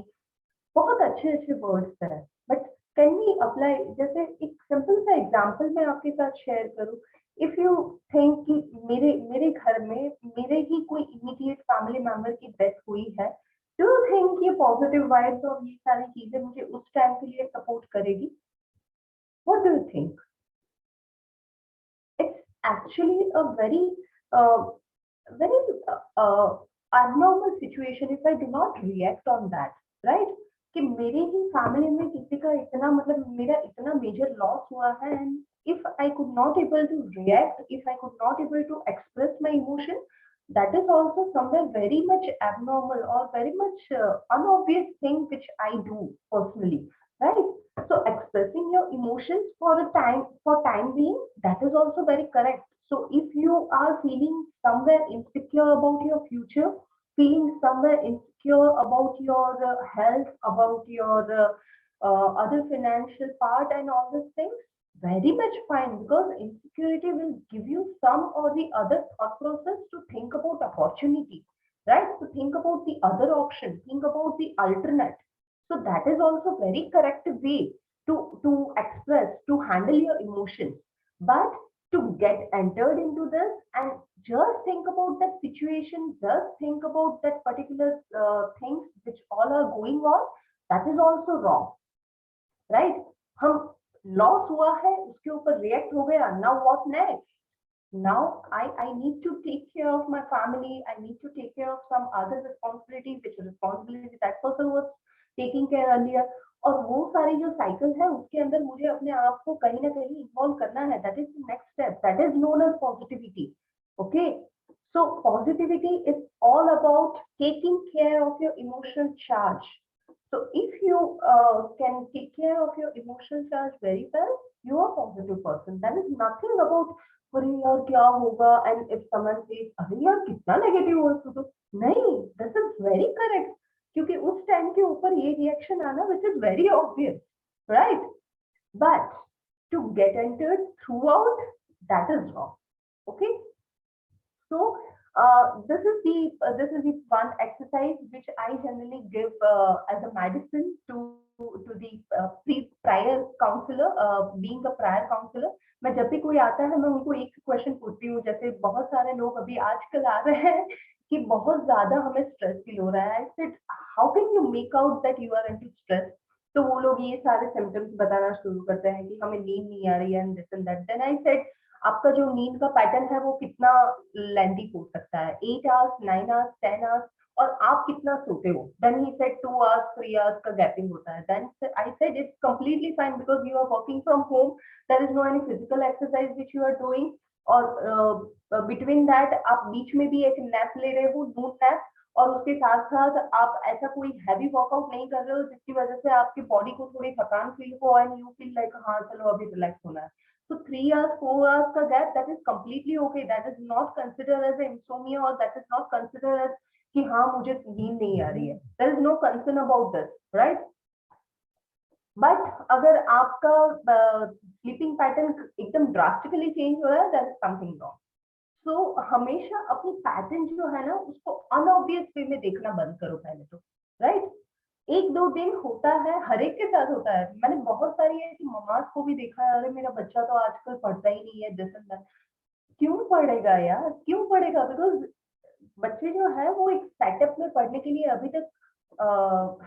बहुत अच्छे वर्ड्स हैं, बट कैन वी अप्लाई, जैसे एक सिंपल सा एग्जांपल मैं आपके साथ शेयर करूं. इफ यू थिंक कि मेरे घर में मेरे ही कोई इमीडिएट फैमिली मेंबर की डेथ हुई है, डू यू थिंक ये पॉजिटिव वाइब्स और ये सारी चीजें मुझे उस टाइम के लिए सपोर्ट करेगी? What do you think? It's actually a very abnormal situation if I do not react on that, right? कि मेरे ही फैमिली में किसी का इतना मतलब मेरा इतना मेजर लॉस हुआ है, and if I could not able to react, if I could not able to express my emotion, that is also somewhere very much abnormal or very much unobvious thing which I do personally, right? So expressing your emotions for time being, that is also very correct. So if you are feeling somewhere insecure about your future, feeling somewhere insecure about your health, about your other financial part and all these things, very much fine, because insecurity will give you some or the other thought process to think about opportunity, right? To think about the other option, think about the alternate. So that is also very correct way to express, to handle your emotions. But to get entered into this and just think about that situation, just think about that particular things which all are going on, that is also wrong, right? हम लॉस हुआ है, उसके ऊपर रिएक्ट हो गया, now what next? Now I need to take care of my family, I need to take care of some other responsibility which responsibility that person was taking care earlier. और वो सारी जो साइकिल है उसके अंदर मुझे अपने आप को कहीं ना कहीं इन्वॉल्व करना है. That is the next step, that is known as positivity. Okay, so positivity is all about taking care of your emotional charge. So if you can take care of your emotional charge very well, you are a positive person. That is nothing about अरे यार क्या होगा, and if someone says अरे यार कितना नेगेटिव हो तो नहीं, this is very correct, क्योंकि उस टाइम के ऊपर ये रिएक्शन आना which is very obvious, right? But to get entered throughout, that is wrong. Okay, so this is the one exercise which I generally give as a medicine to the prior counselor, being a prior counselor. मैं जब भी कोई आता है मैं उनको एक क्वेश्चन पूछती हूँ. जैसे बहुत सारे लोग अभी आजकल आ रहे हैं कि बहुत ज्यादा हमें स्ट्रेस फील हो रहा है. I said, how can you make out that you are into stress? तो वो लोग ये सारे सिम्टम्स बताना शुरू करते हैं कि हमें नींद नहीं आ रही है and this and that. Then I said, आपका जो नींद का पैटर्न है वो कितना लेंथी हो सकता है, 8 hours, 9 hours, 10 hours, और आप कितना सोते हो? Then he said 2 hours, 3 hours का गैपिंग होता है. Then I said it's completely fine because you are working from home. There is no any physical exercise which you are doing. और बिटवीन दैट आप बीच में भी एक नैप ले रहे हो, नून नैप, और उसके साथ साथ आप ऐसा कोई हैवी वर्कआउट नहीं कर रहे हो जिसकी वजह से आपकी बॉडी को थोड़ी थकान फील हो एंड यू फील लाइक हाँ चलो अभी रिलैक्स होना है। तो 3 hours 4 hours का gap, that is completely okay, that is not consider as insomnia और that is not consider as कि हाँ मुझे नींद नहीं आ रही है। There is no concern about this, right. But अगर आपका स्लीपिंग पैटर्न एकदम ड्रास्टिकली चेंज हो रहा है, that is something wrong. So हमेशा अपनी पैटर्न जो है ना उसको अनऑब्वियस वे में देखना बंद करो पहले तो, राइट। 1-2 दिन होता है, हर एक के साथ होता है। मैंने बहुत सारी ऐसी ममास को भी देखा है, अरे मेरा बच्चा तो आजकल पढ़ता ही नहीं है, दिस एंड दैट। क्यों पढ़ेगा यार, क्यों पढ़ेगा? बिकॉज बच्चे जो है वो एक सेटअप में पढ़ने के लिए अभी तक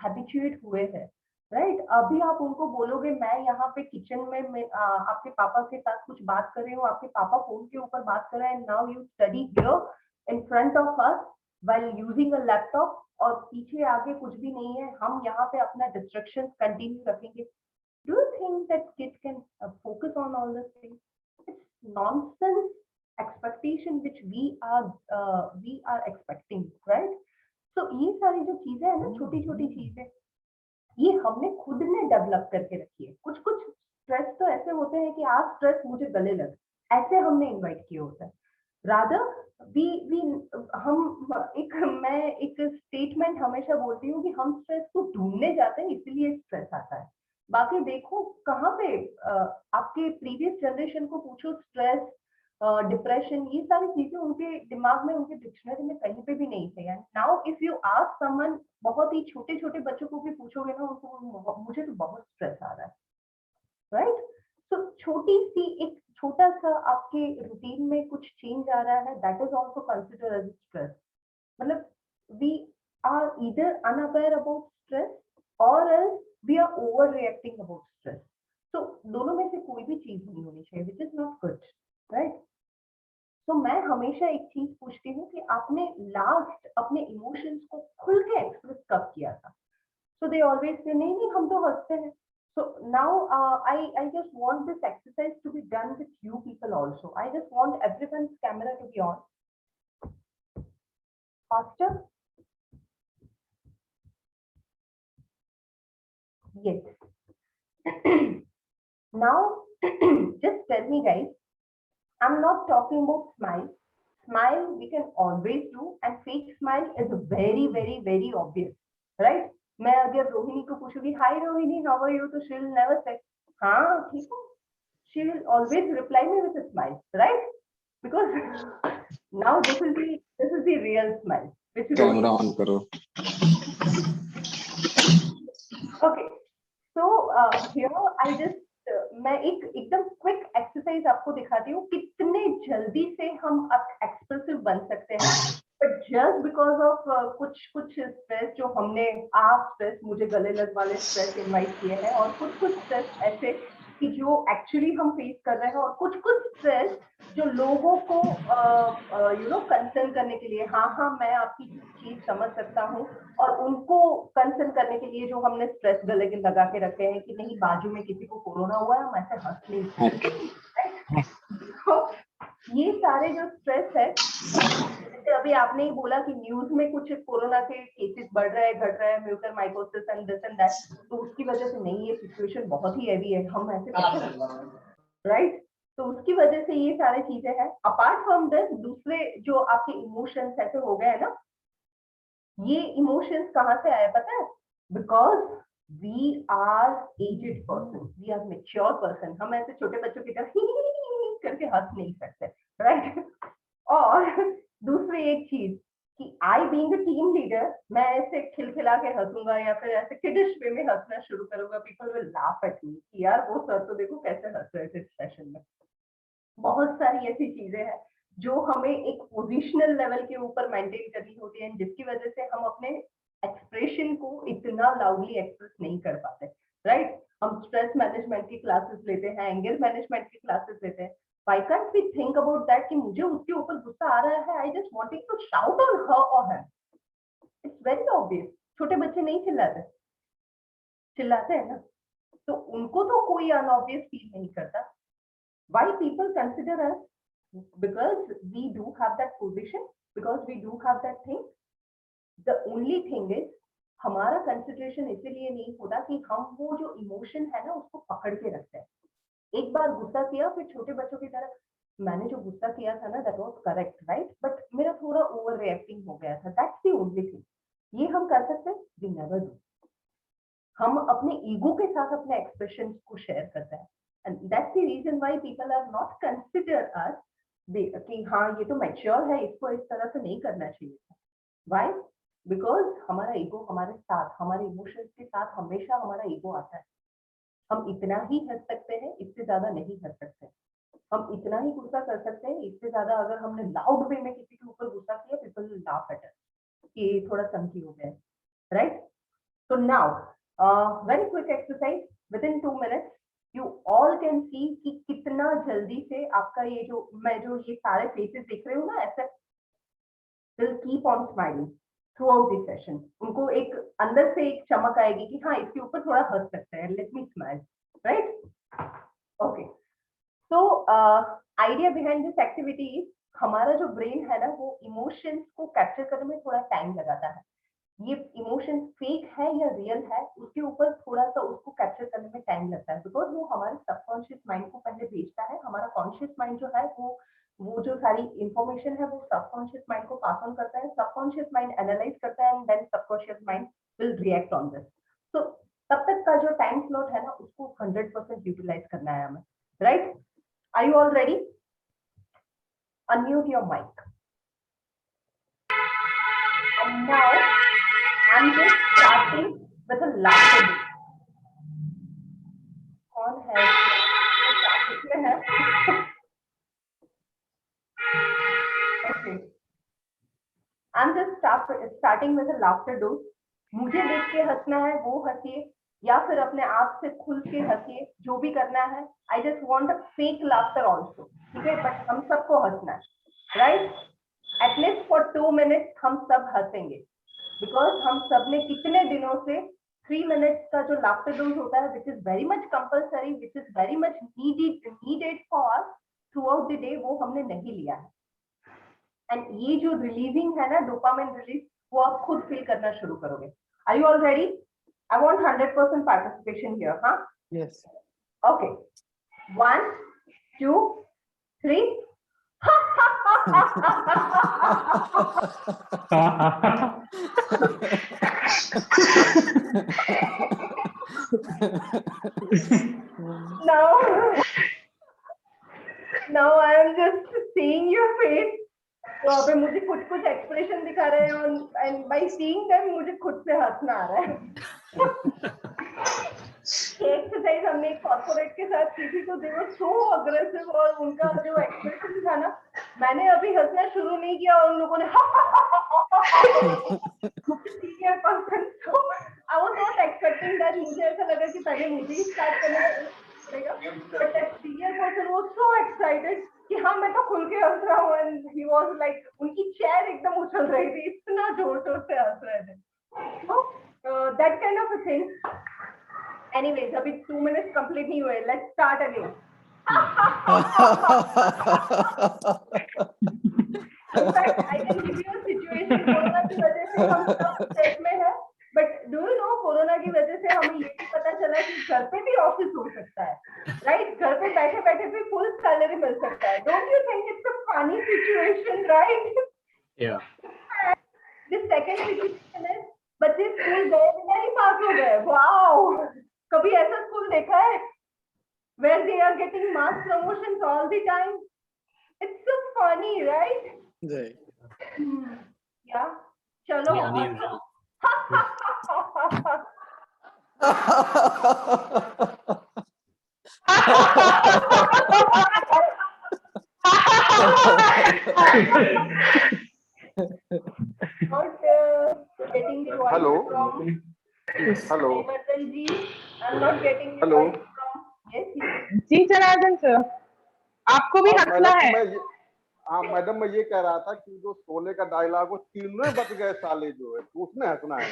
हैबिचुएट हुए हैं, राइट। अभी आप उनको बोलोगे मैं यहाँ पे किचन में आपके पापा के साथ कुछ बात कर रही हूँ, आपके पापा फोन के ऊपर बात कर रहे हैं, now you study here in front of us while using a laptop, और पीछे आगे कुछ भी नहीं है, हम यहाँ पे अपना डिस्ट्रैक्शन कंटिन्यू रखेंगे। Do you think that kids can focus on all this things? It's nonsense expectation which we are expecting, right? So ये सारी जो चीजें है ना, छोटी छोटी चीजें, ये हमने खुद ने डेवलप करके रखी है। कुछ कुछ स्ट्रेस तो ऐसे होते हैं कि आज स्ट्रेस मुझे गले लग, ऐसे हमने इनवाइट किया होता है। रादर मैं एक स्टेटमेंट हमेशा बोलती हूँ कि हम स्ट्रेस को ढूंढने जाते हैं, इसलिए स्ट्रेस आता है। बाकी देखो कहाँ पे आपके प्रीवियस जनरेशन को पूछो, स्ट्रेस, डिप्रेशन, ये सारी चीजें उनके दिमाग में, उनके डिक्शनरी में कहीं पे भी नहीं थे। Now if you ask someone, बहुत ही छोटे छोटे बच्चों को भी पूछोगे ना, उनको मुझे तो बहुत स्ट्रेस आ रहा है, राइट। तो छोटी सी एक छोटा सा आपके रूटीन में कुछ चेंज आ रहा है, that is also consider as stress. मतलब we are either unaware about stress और else we are overreacting about stress. तो दोनों में से कोई भी चीज नहीं होनी चाहिए, विच इज नॉट गुड, राइट। तो मैं हमेशा एक चीज पूछती हूँ कि आपने लास्ट अपने इमोशंस को खुल के एक्सप्रेस कब किया था? सो दे ऑलवेज से नहीं नहीं हम तो हंसते हैं। So now I just want this exercise to be done with you people also. I just want everyone's camera to be on. Faster. Yes. Now just tell me guys, I'm not talking about smile. Smile we can always do, and fake smile is very very very obvious, right? मैं अगर रोहिणी को पूछूंगी hi Rohini how are you, तो शी विल नेवर से हाँ ठीक हूँ, she will always reply me with a smile, right? Because now this is the real smile which camera on करो। Okay, so here I just मैं एकदम क्विक एक्सरसाइज आपको दिखाती हूँ कितने जल्दी से हम एक्सप्रेसिव बन सकते हैं। बट जस्ट बिकॉज ऑफ कुछ स्ट्रेस जो हमने आप स्ट्रेस, मुझे गले लग वाले स्ट्रेस इनवाइट किए हैं, और कुछ स्ट्रेस ऐसे कि जो एक्चुअली हम फेस कर रहे हैं, और कुछ स्ट्रेस जो लोगों को कंसर्न करने के लिए, हाँ मैं आपकी चीज समझ सकता हूँ, और उनको कंसर्न करने के लिए जो हमने स्ट्रेस गले के लगा के रखे हैं कि नहीं बाजू में किसी को कोरोना हुआ है, हम ऐसे हंस नहीं सकते। ये सारे जो स्ट्रेस है, जैसे अभी आपने ही बोला कि न्यूज में कुछ कोरोना के केसेस बढ़ रहा है, घट रहा है, Mucor mycosis and this and that, तो उसकी वजह से नहीं, ये सिचुएशन बहुत ही हैवी है, हम ऐसे राइट। तो उसकी वजह से ये सारी चीजें हैं। अपार्ट फ्रॉम दिस, दूसरे जो आपके इमोशंस ऐसे हो गए ना, ये इमोशंस कहाँ से आए पता है? Because we are aged person, we are mature person. हम ऐसे छोटे बच्चों की तरह करके हंस नहीं सकते, राइट? और दूसरी एक चीज कि I being a team leader, मैं ऐसे खिलखिला के हंसूंगा या फिर ऐसे किडिश वे में हंसना शुरू करूंगा, people will laugh at me कि यार वो सर तो देखो कैसे हंस रहे थे सेशन में। बहुत सारी ऐसी चीजें हैं जो हमें एक पोजिशनल लेवल के ऊपर मेंटेन करनी होती है, जिसकी वजह से हम अपने एक्सप्रेशन को इतना लाउडली एक्सप्रेस नहीं कर पाते, राइट? हम स्ट्रेस मैनेजमेंट की क्लासेस लेते हैं, एंगर मैनेजमेंट की क्लासेस लेते हैं। Why can't we think about that कि मुझे उसके ऊपर गुस्सा आ रहा है, I just wanting to shout on her or him. It's very obvious. छोटे बच्चे नहीं चिल्लाते, चिल्लाते हैं ना, तो उनको तो कोई अनऑब्वियस फील नहीं करता। Why people consider us because we do have that position, because we do have that thing. The only thing is हमारा कंसिडरेशन इसीलिए नहीं होता कि हम वो जो इमोशन है ना उसको पकड़ के रखते हैं. एक बार गुस्सा किया फिर छोटे बच्चों की तरह मैंने जो गुस्सा किया था ना that was correct right, but मेरा थोड़ा ओवर रिएक्टिंग हो गया था. That's the only thing. ये हम कर सकते हैं, वी नेवर डू. हम अपने ईगो के साथ अपने एक्सप्रेशन को शेयर करते हैं, and that's the reason why people are not consider us कि हाँ ये तो मैच्योर है, इसको इस तरह से नहीं करना चाहिए. व्हाई? बिकॉज हमारा ईगो हमारे साथ, हमारे इमोशंस के साथ हमेशा हमारा ईगो आता है. हम इतना ही हंस सकते हैं, इससे ज्यादा नहीं हंस सकते. हम इतना ही गुस्सा कर सकते हैं, इससे ज्यादा अगर हमने लाउड वे में किसी के ऊपर गुस्सा किया, people will laugh at us कि थोड़ा संकी हो गया, right? So now, very quick exercise. Within 2 minutes, you all can see कि कितना जल्दी से आपका ये जो मैं जो ये सारे faces देख रही हूँ ना, ऐसे will keep on smiling throughout the session. उनको एक अंदर से एक चमक आएगी कि हाँ इसके ऊपर थोड़ा हंस सकते हैं. Let me smile, right? Okay. So idea behind this activity is हमारा जो brain है ना वो emotions को capture करने में थोड़ा time लगाता है. ये इमोशन फेक है या रियल है उसके ऊपर थोड़ा सा उसको कैप्चर करने में टाइम लगता है, बिकॉज वो हमारे सबकॉन्शियस माइंड को पहले भेजता है. हमारा कॉन्शियस माइंड जो है वो जो सारी इंफॉर्मेशन है वो सबकॉन्शियस माइंड को पास ऑन करता है. सबकॉन्शियस माइंड एनालाइज करता है and then subconscious mind will react on this. So तब तक का जो टाइम स्लॉट है ना उसको 100% यूटिलाइज करना है हमें, right? Are you all ready? Unmute your mic. Now I'm just starting with a laughter. कौन है? Okay. I'm just starting with a laughter dose. मुझे देख के हंसना है वो हंसिए या फिर अपने आप से खुल के हंसिए, जो भी करना है. I just want a fake laughter also. ठीक है, बट हम सबको हंसना है, right? At least for 2 minutes हम सब हंसेंगे. बिकॉज हम सब ने कितने दिनों से 3 मिनट्स का जो लाफ्टर डोज होता है, which is very much compulsory, which is very much needed for through out the day, वो हमने नहीं लिया है. एंड ये जो रिलीजिंग है ना डोपामिन रिलीज, वो आप खुद फील करना शुरू करोगे. Are you all ready? I want 100% participation here. हाँ, Yes. Okay. 1 2 3. Now I am just seeing your face. तो अबे मुझे कुछ एक्सप्रेशन दिखा रहे हैं and by seeing them मुझे खुद से हंसना आ रहा है. एक्सरसाइज हमने एक कॉर्पोरेट के साथ की थी, तो दे वर सो अग्रेसिव और उनका जो एक्सप्रेशन था ना, मैंने अभी हंसना शुरू नहीं किया और उन लोगों ने senior person. So I was not expecting that. मुझे ऐसा लगा कि पहले मुझे ही स्टार्ट करना पड़ेगा, but that senior person was so excited कि हाँ मैं तो खुल के हंस रहा हूँ. एंड ही वाज लाइक, उनकी चेयर एकदम उछल रही थी, इतना जोर जोर से हंस रहे थे. So that kind of a thing. Anyways, अभी 2 minutes complete नहीं हुए. Let's start again. In fact, I can give you a situation. Corona की वजह से हम सब स्टेट में हैं, but do you know corona की वजह से हमें ये भी पता चला कि घर पे भी ऑफिस हो सकता है, right? घर पे बैठे बैठे भी फुल सैलरी मिल सकता है. Don't you think it's a funny situation, right? Yeah. The second situation is बच्चे स्कूल गए बिना ही पास हो गए. Wow! कभी ऐसा स्कूल देखा है where they are getting mass promotions all the time? It's so funny, right? Yeah. चलो. Unusual. Not getting the voice Hello. from Hello. Jayवर्धन ji. I'm not getting the Hello. voice from. Yes. जी जनार्दन सर, आपको भी हंसना है. हाँ मैडम, मैं ये कह रहा था कि जो शोले का डायलॉग, वो तीनों बच गए साले जो है, उसमें हंसना है.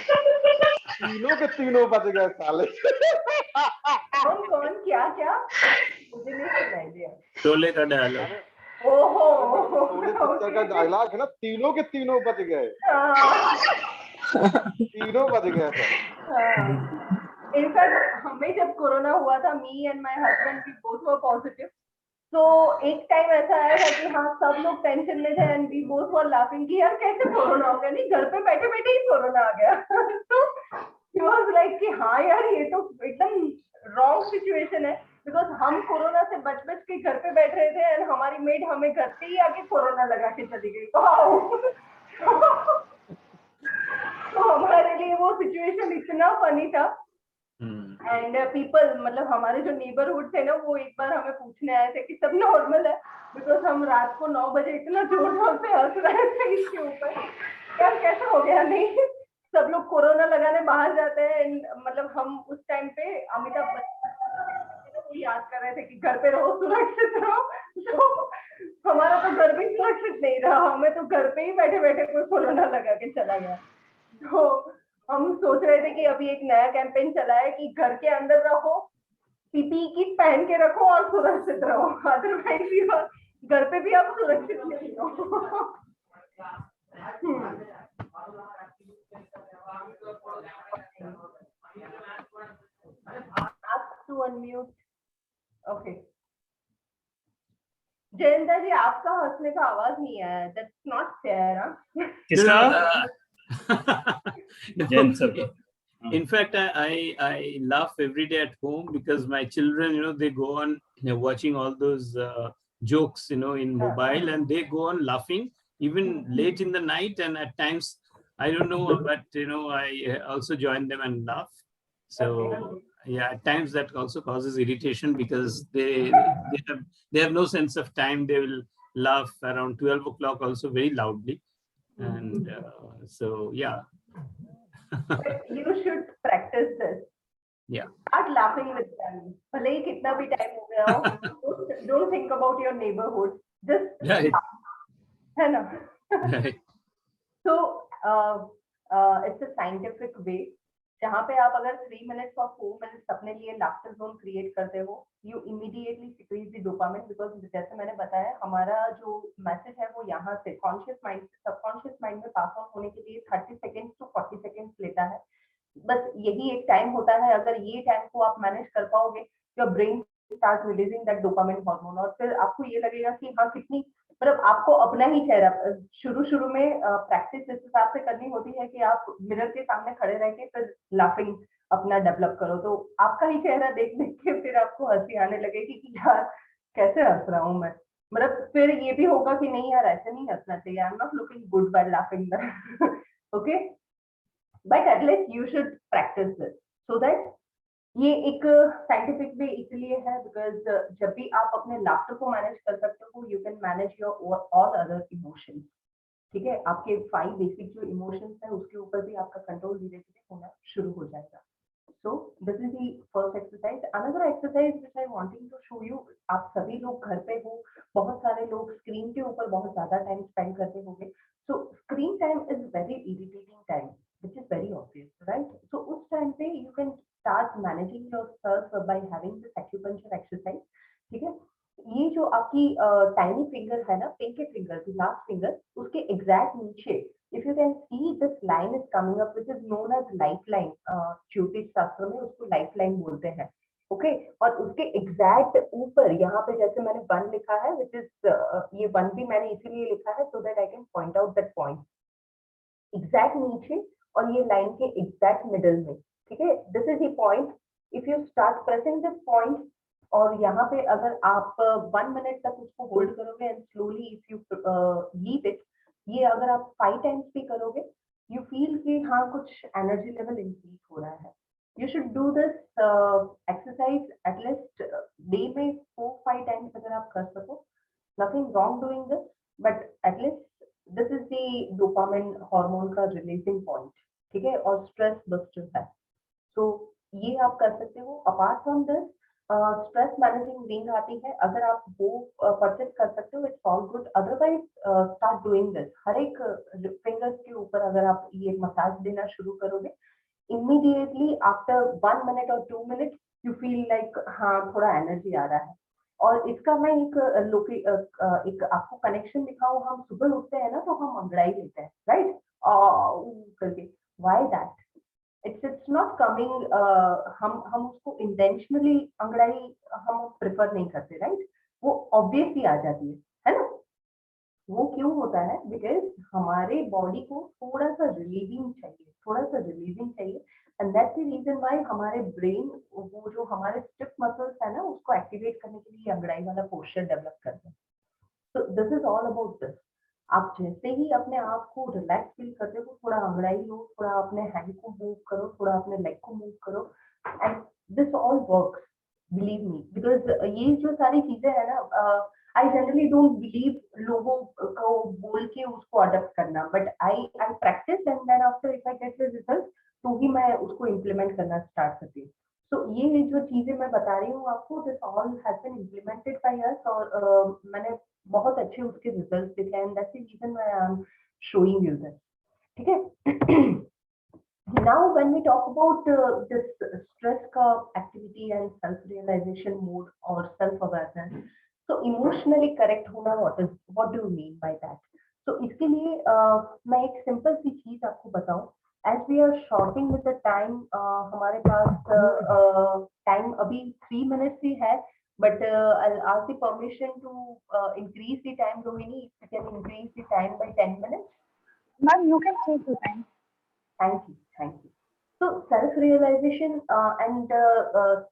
तीनों के तीनों बच गए साले. कौन कौन क्या क्या मुझे नहीं सुनाई दिया. शोले का डायलॉग. ओहो पिक्चर का डायलॉग है ना, तीनों के तीनों बच गए, तीनों बच गए सर। इनफैक्ट हमें जब कोरोना हुआ था, me and my husband we both were positive, तो एक टाइम ऐसा आया था कि हाँ सब लोग टेंशन में थे and we both were laughing कि यार कैसे कोरोना हो गया, नहीं घर पे बैठे बैठे ही कोरोना आ गया। तो ही वाज लाइक कि हाँ यार ये तो एकदम रॉन्ग सिचुएशन है, बिकॉज हम कोरोना से बच बच के घर पे बैठ रहे थे एंड हमारी मेड हमें घर पे ही आके कोरोना लगा के चली गई। वाओ। तो हमारे लिए वो सिचुएशन इतना फनी था। एंड पीपल, मतलब हमारे जो नेबरहुड थे ना, वो एक बार हमें पूछने आए थे कि सब नॉर्मल है, बिकॉज हम रात को 9 बजे इतना जोर जोर से हंस रहे थे इसके ऊपर, यार कैसा हो गया। नहीं, सब लोग कोरोना लगाने बाहर जाते हैं, मतलब हम उस टाइम पे अमिताभ बच्चन को याद कर रहे थे कि घर पे रहो, सुरक्षित रहो। तो हमारा तो घर भी सुरक्षित नहीं रहा, हमें तो घर पे ही बैठे बैठे कोई कोरोना लगा के चला गया। तो हम सोच रहे थे कि अभी एक नया कैंपेन चला है कि घर के अंदर रहो, पीपीई किट पहन के रखो और सुरक्षित रहो, अदरवाइज घर पे भी आप सुरक्षित नहीं हो। Ask to unmute. Okay. Jayanta जी, आपका हंसने का आवाज नहीं आया, that's not fair, हाँ? किसका? Jain sir. In fact, I laugh every day at home because my children, they go on watching all those jokes, in mobile, and they go on laughing even late in the night. And at times, I don't know, but I also join them and laugh. So yeah, at times that also causes irritation because they have no sense of time. They will laugh around 12 o'clock also very loudly, and so yeah. You should practice this. Yeah. Start laughing with them. भले ही कितना भी टाइम हो गया हो, don't think about your neighborhood. Just Right. है ना? Right. So it's a scientific way. जहाँ पे आप अगर 3 minutes और 4 minutes अपने लिए laughter zone create करते हो, you immediately secrete the dopamine, because जैसे मैंने बताया हमारा जो मैसेज है वो यहाँ से कॉन्शियस माइंड से सबकॉन्शियस माइंड में पास ऑन होने के लिए 30 सेकेंड्स to 40 सेकेंड्स लेता है। बस यही एक टाइम होता है, अगर ये टाइम को आप मैनेज कर पाओगे, your brain start releasing that dopamine hormone, और फिर आपको ये लगेगा कि हाँ कितनी, मतलब आपको अपना ही चेहरा, शुरू में प्रैक्टिस इस हिसाब से करनी होती है कि आप मिरर के सामने खड़े रह के फिर लाफिंग अपना डेवलप करो, तो आपका ही चेहरा देख देख के फिर आपको हंसी आने लगेगी कि यार कैसे हंस रहा हूँ मैं, मतलब फिर ये भी होगा कि नहीं यार ऐसे नहीं हंसना चाहिए, I am not looking good by laughing okay, but at least you should practice this so that, ये एक साइंटिफिक वे इसलिए है बिकॉज जब भी आप अपने लाफ्टर को मैनेज कर सकते हो, you can manage your all other emotions. ठीक है, आपके 5 बेसिक जो इमोशंस है उसके ऊपर भी आपका कंट्रोल धीरे धीरे होना शुरू हो जाएगा। So this is the first exercise. Another exercise which I wanting to show you, आप सभी लोग घर पे हो, बहुत सारे लोग स्क्रीन के ऊपर बहुत ज्यादा टाइम स्पेंड करते होंगे, सो screen time is very irritating time which is very obvious, right? So उस टाइम पे you can start managing yourself by having this acupuncture exercise. ठीक है, ये जो आपकी टाइनी फिंगर है ना, pinky finger, the last finger, उसके एग्जैक्ट नीचे if you can see this line is coming up which is known as lifeline, ज्योतिष शास्त्र में उसको लाइफलाइन बोलते हैं, ओके, और उसके एग्जैक्ट ऊपर यहाँ पे जैसे मैंने 1 लिखा है, which is ये 1 भी मैंने इसीलिए लिखा है so that I can point out that point, exact नीचे और ये लाइन के एग्जैक्ट मिडल में, ठीक है, this is the point. If you start pressing this point, और यहाँ पे अगर आप 1 मिनट तक उसको होल्ड करोगे and slowly if you leave it, ये अगर आप 5 टाइम्स भी करोगे, यू फील कि हाँ कुछ एनर्जी लेवल इंक्रीज हो रहा है। You should do this exercise at least day में 4-5 टाइम्स अगर आप कर सको, nothing wrong doing this, but at least this is the dopamine hormone का रिलीजिंग पॉइंट, ठीक है, और स्ट्रेस बस्टर है, तो ये आप कर सकते हो। Apart from this stress managing ring आती है, अगर आप वो परचेज कर सकते हो, it's all good, otherwise start doing this, हर एक फिंगर्स के ऊपर अगर आप ये मसाज देना शुरू करोगे, इमीडिएटली आफ्टर 1 मिनट और 2 मिनट यू फील लाइक हाँ थोड़ा एनर्जी आ रहा है, और इसका मैं एक आपको कनेक्शन दिखाऊं, हम सुबह उठते हैं ना तो हम अंगड़ाई लेते हैं, राइट, करके, why that? It's not coming, हम उसको इंटेंशनली अंगड़ाई हम प्रेफर नहीं करते, राइट, वो ऑब्वियसली आ जाती है ना? वो क्यों होता है? बिकॉज हमारे बॉडी को थोड़ा सा रिलीविंग चाहिए, and that's the reason why हमारे ब्रेन वो जो हमारे स्टिफ मसल्स है ना उसको एक्टिवेट करने के लिए अंगड़ाई वाला पोस्चर डेवलप करते हैं। तो this is all about this. आप जैसे ही अपने आप को रिलैक्स फील करते हो, थोड़ा अंगड़ाई लो, थोड़ा अपने हैंड को मूव करो, थोड़ा अपने लेग को मूव करो, and this all works, believe me, because ये जो सारी चीजें है ना, आई जनरली डोंट बिलीव लोगों को बोल के उसको अडॉप्ट करना, but I practice and then after if I get the result तो ही मैं उसको इम्प्लीमेंट करना स्टार्ट करती हूँ। तो ये जो चीजें मैं बता रही हूँ आपको, this all has been implemented by us, और मैंने बहुत अच्छे उसके रिजल्ट दिखे, and that's the reason why I am showing you this, ठीक है? Now when we talk about this stress curve activity and self realization mode or self awareness, so emotionally correct होना, what do you mean by that? तो इसके लिए मैं एक सिंपल सी चीज आपको बताऊं, as we are shorting with the time, हमारे पास टाइम अभी 3 minutes ही है, but I'll ask the permission to increase the time, Rohini, if you can increase the time by 10 minutes. Ma'am, you can take your time. Thank you. So self-realization and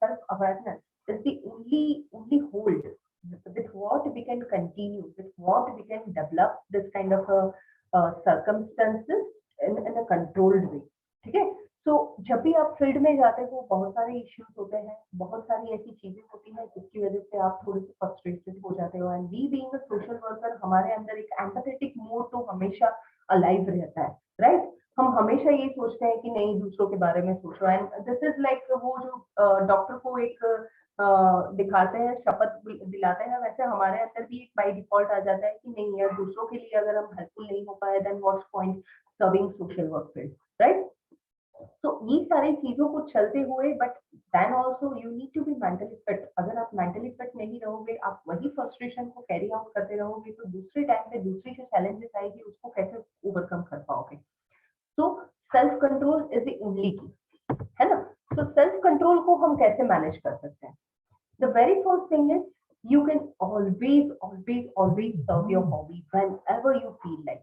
self-awareness is the only hold with what we can continue, with what we can develop this kind of circumstances in a controlled way, ठीक है? तो जब भी आप फील्ड में जाते हो, बहुत सारे इश्यूज होते हैं, बहुत सारी ऐसी चीजें होती हैं जिसकी वजह से आप थोड़े से फ्रस्ट्रेटेड हो जाते हो, and we being a social worker, हमारे अंदर एक एम्पैथेटिक मोड तो हमेशा अलाइव रहता है, राइट? हम हमेशा ये सोचते हैं कि नहीं, दूसरों के बारे में सोचो, एंड दिस इज लाइक वो जो डॉक्टर को एक दिखाते हैं, शपथ दिलाते हैं, वैसे हमारे अंदर भी एक बाय डिफॉल्ट आ जाता है कि नहीं यार, दूसरों के लिए अगर हम हेल्पफुल नहीं हो पाए, then what's point serving social work field, right? तो ये सारी चीजों को चलते हुए, but then also you need to be mentally fit. अगर आप मेंटली फिट नहीं रहोगे, आप वही फ्रस्ट्रेशन को कैरी आउट करते रहोगे, तो दूसरे टाइम पे दूसरी जो चैलेंजेस आएगी उसको कैसे ओवरकम कर पाओगे? तो self control is the only की, है ना? तो सेल्फ कंट्रोल को हम कैसे मैनेज कर सकते हैं? The very first thing is you can always serve your hobby whenever you feel like,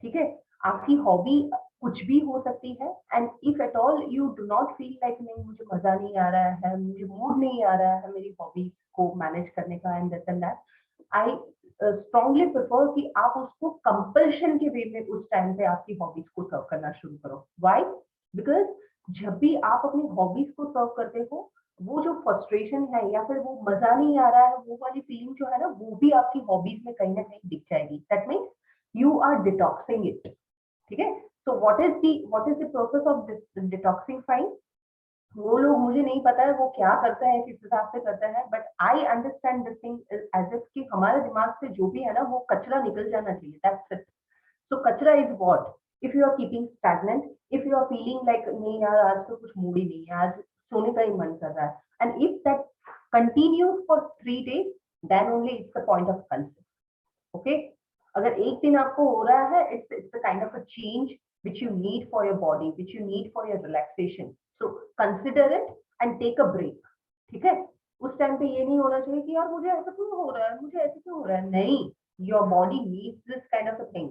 ठीक है? आपकी हॉबी कुछ भी हो सकती है, and if at all you do not feel like नहीं, मुझे मजा नहीं आ रहा है, मुझे मूड नहीं आ रहा है मेरी हॉबी को मैनेज करने का, and this and that, I strongly prefer कि आप उसको कंपल्शन के वे में उस टाइम पे आपकी हॉबीज को सर्व करना शुरू करो। व्हाई? बिकॉज जब भी आप अपनी हॉबीज को सर्व करते हो, वो जो फ्रस्ट्रेशन है या फिर वो मजा नहीं आ रहा है, वो वाली फीलिंग जो है ना, वो भी आपकी हॉबीज में कहीं ना कहीं दिख जाएगी। That means you are detoxing it, ठीक है? So what is the process of detoxifying? वो लोग, मुझे नहीं पता है वो क्या करते हैं, किस हिसाब से करते हैं, but I understand this thing as if कि हमारे दिमाग से जो भी है ना वो कचरा निकल जाना चाहिए, दैट्स इट। सो कचरा is what? If you are keeping stagnant, if you are feeling like नहीं यार आज तो कुछ मूड ही नहीं है, आज सोने का ही मन कर रहा है, and if that continues for 3 days, then only it's the point of concern, okay? अगर एक दिन आपको हो रहा है, it's a kind of a change which you need for your body, which you need for your relaxation. So consider it and take a break. ठीक है? उस टाइम पे ये नहीं होना चाहिए कि यार मुझे ऐसा क्यों हो रहा है, मुझे ऐसे क्यों हो रहा है। नहीं, your body needs this kind of a thing.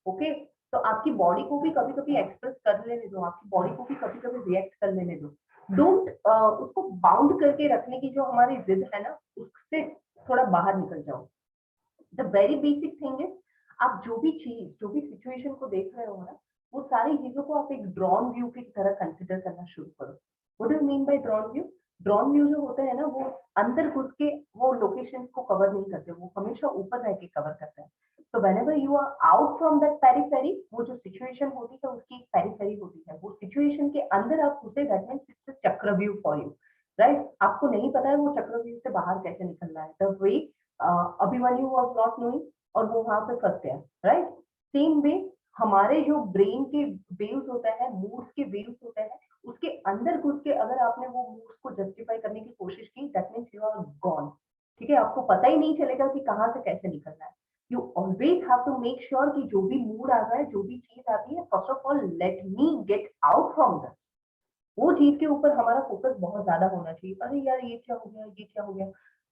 Okay? तो आपकी बॉडी को भी कभी कभी एक्सप्रेस कर लेने दो, आपकी बॉडी को भी कभी कभी रिएक्ट कर लेने दो। डोंट उसको बाउंड करके रखने की जो हमारी जिद है ना, उससे थोड़ा बाहर निकल जाओ। The very basic thing is, आप जो भी चीज, जो भी सिचुएशन को देख रहे हो ना, वो सारी चीजों को आप एक ड्रॉन व्यू की तरह कंसिडर करना शुरू करो। What do you mean by drawn view? Drawn view जो होते हैं ना, वो अंदर घुस के वो लोकेशन को कवर नहीं करते, वो हमेशा ऊपर रह के कवर करते हैं। तो whenever you are out from that periphery, वो जो सिचुएशन होती है उसकी एक पेरिफेरी होती है, वो सिचुएशन के अंदर आप घुसे, दैट मींस इट्स अ चक्रव्यूह फॉर यू, राइट? आपको नहीं पता है वो चक्रव्यूह से बाहर कैसे निकलना है। The way Abhimanyu was not knowing, और वो वहां पे फंस गया, राइट? सेम वे हमारे जो ब्रेन के वेव्स होते हैं, मूड्स के वेव्स होते हैं, उसके अंदर घुस के अगर आपने वो मूड्स को जस्टिफाई करने की कोशिश की, that means you are gone, ठीक है, आपको पता ही नहीं चलेगा कि कहाँ से कैसे निकलना है। You always have to make sure कि जो भी मूड आ रहा है, जो भी चीज आती है, first of all let me gate out from that. वो चीज के ऊपर हमारा फोकस बहुत ज्यादा होना चाहिए। अरे यार ये क्या हो गया, ये क्या हो गया।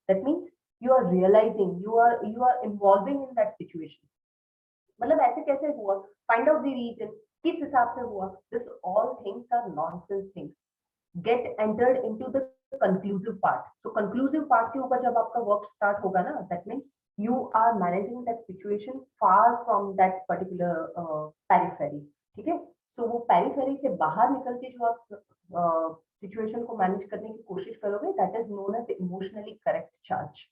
That means you are realising, you are involving in that situation. मतलब ऐसे कैसे हुआ, फाइंड आउट द रीजन, किस हिसाब से हुआ। This all things are nonsense things. Get entered into the conclusive part. तो कंक्लूसिव पार्ट के ऊपर जब आपका वर्क स्टार्ट होगा ना, that means you are managing that situation far from that particular periphery। ठीक है, तो वो पेरिफेरी से बाहर निकल के जो आप सिचुएशन को मैनेज करने की कोशिश करोगे, that is known as emotionally correct charge.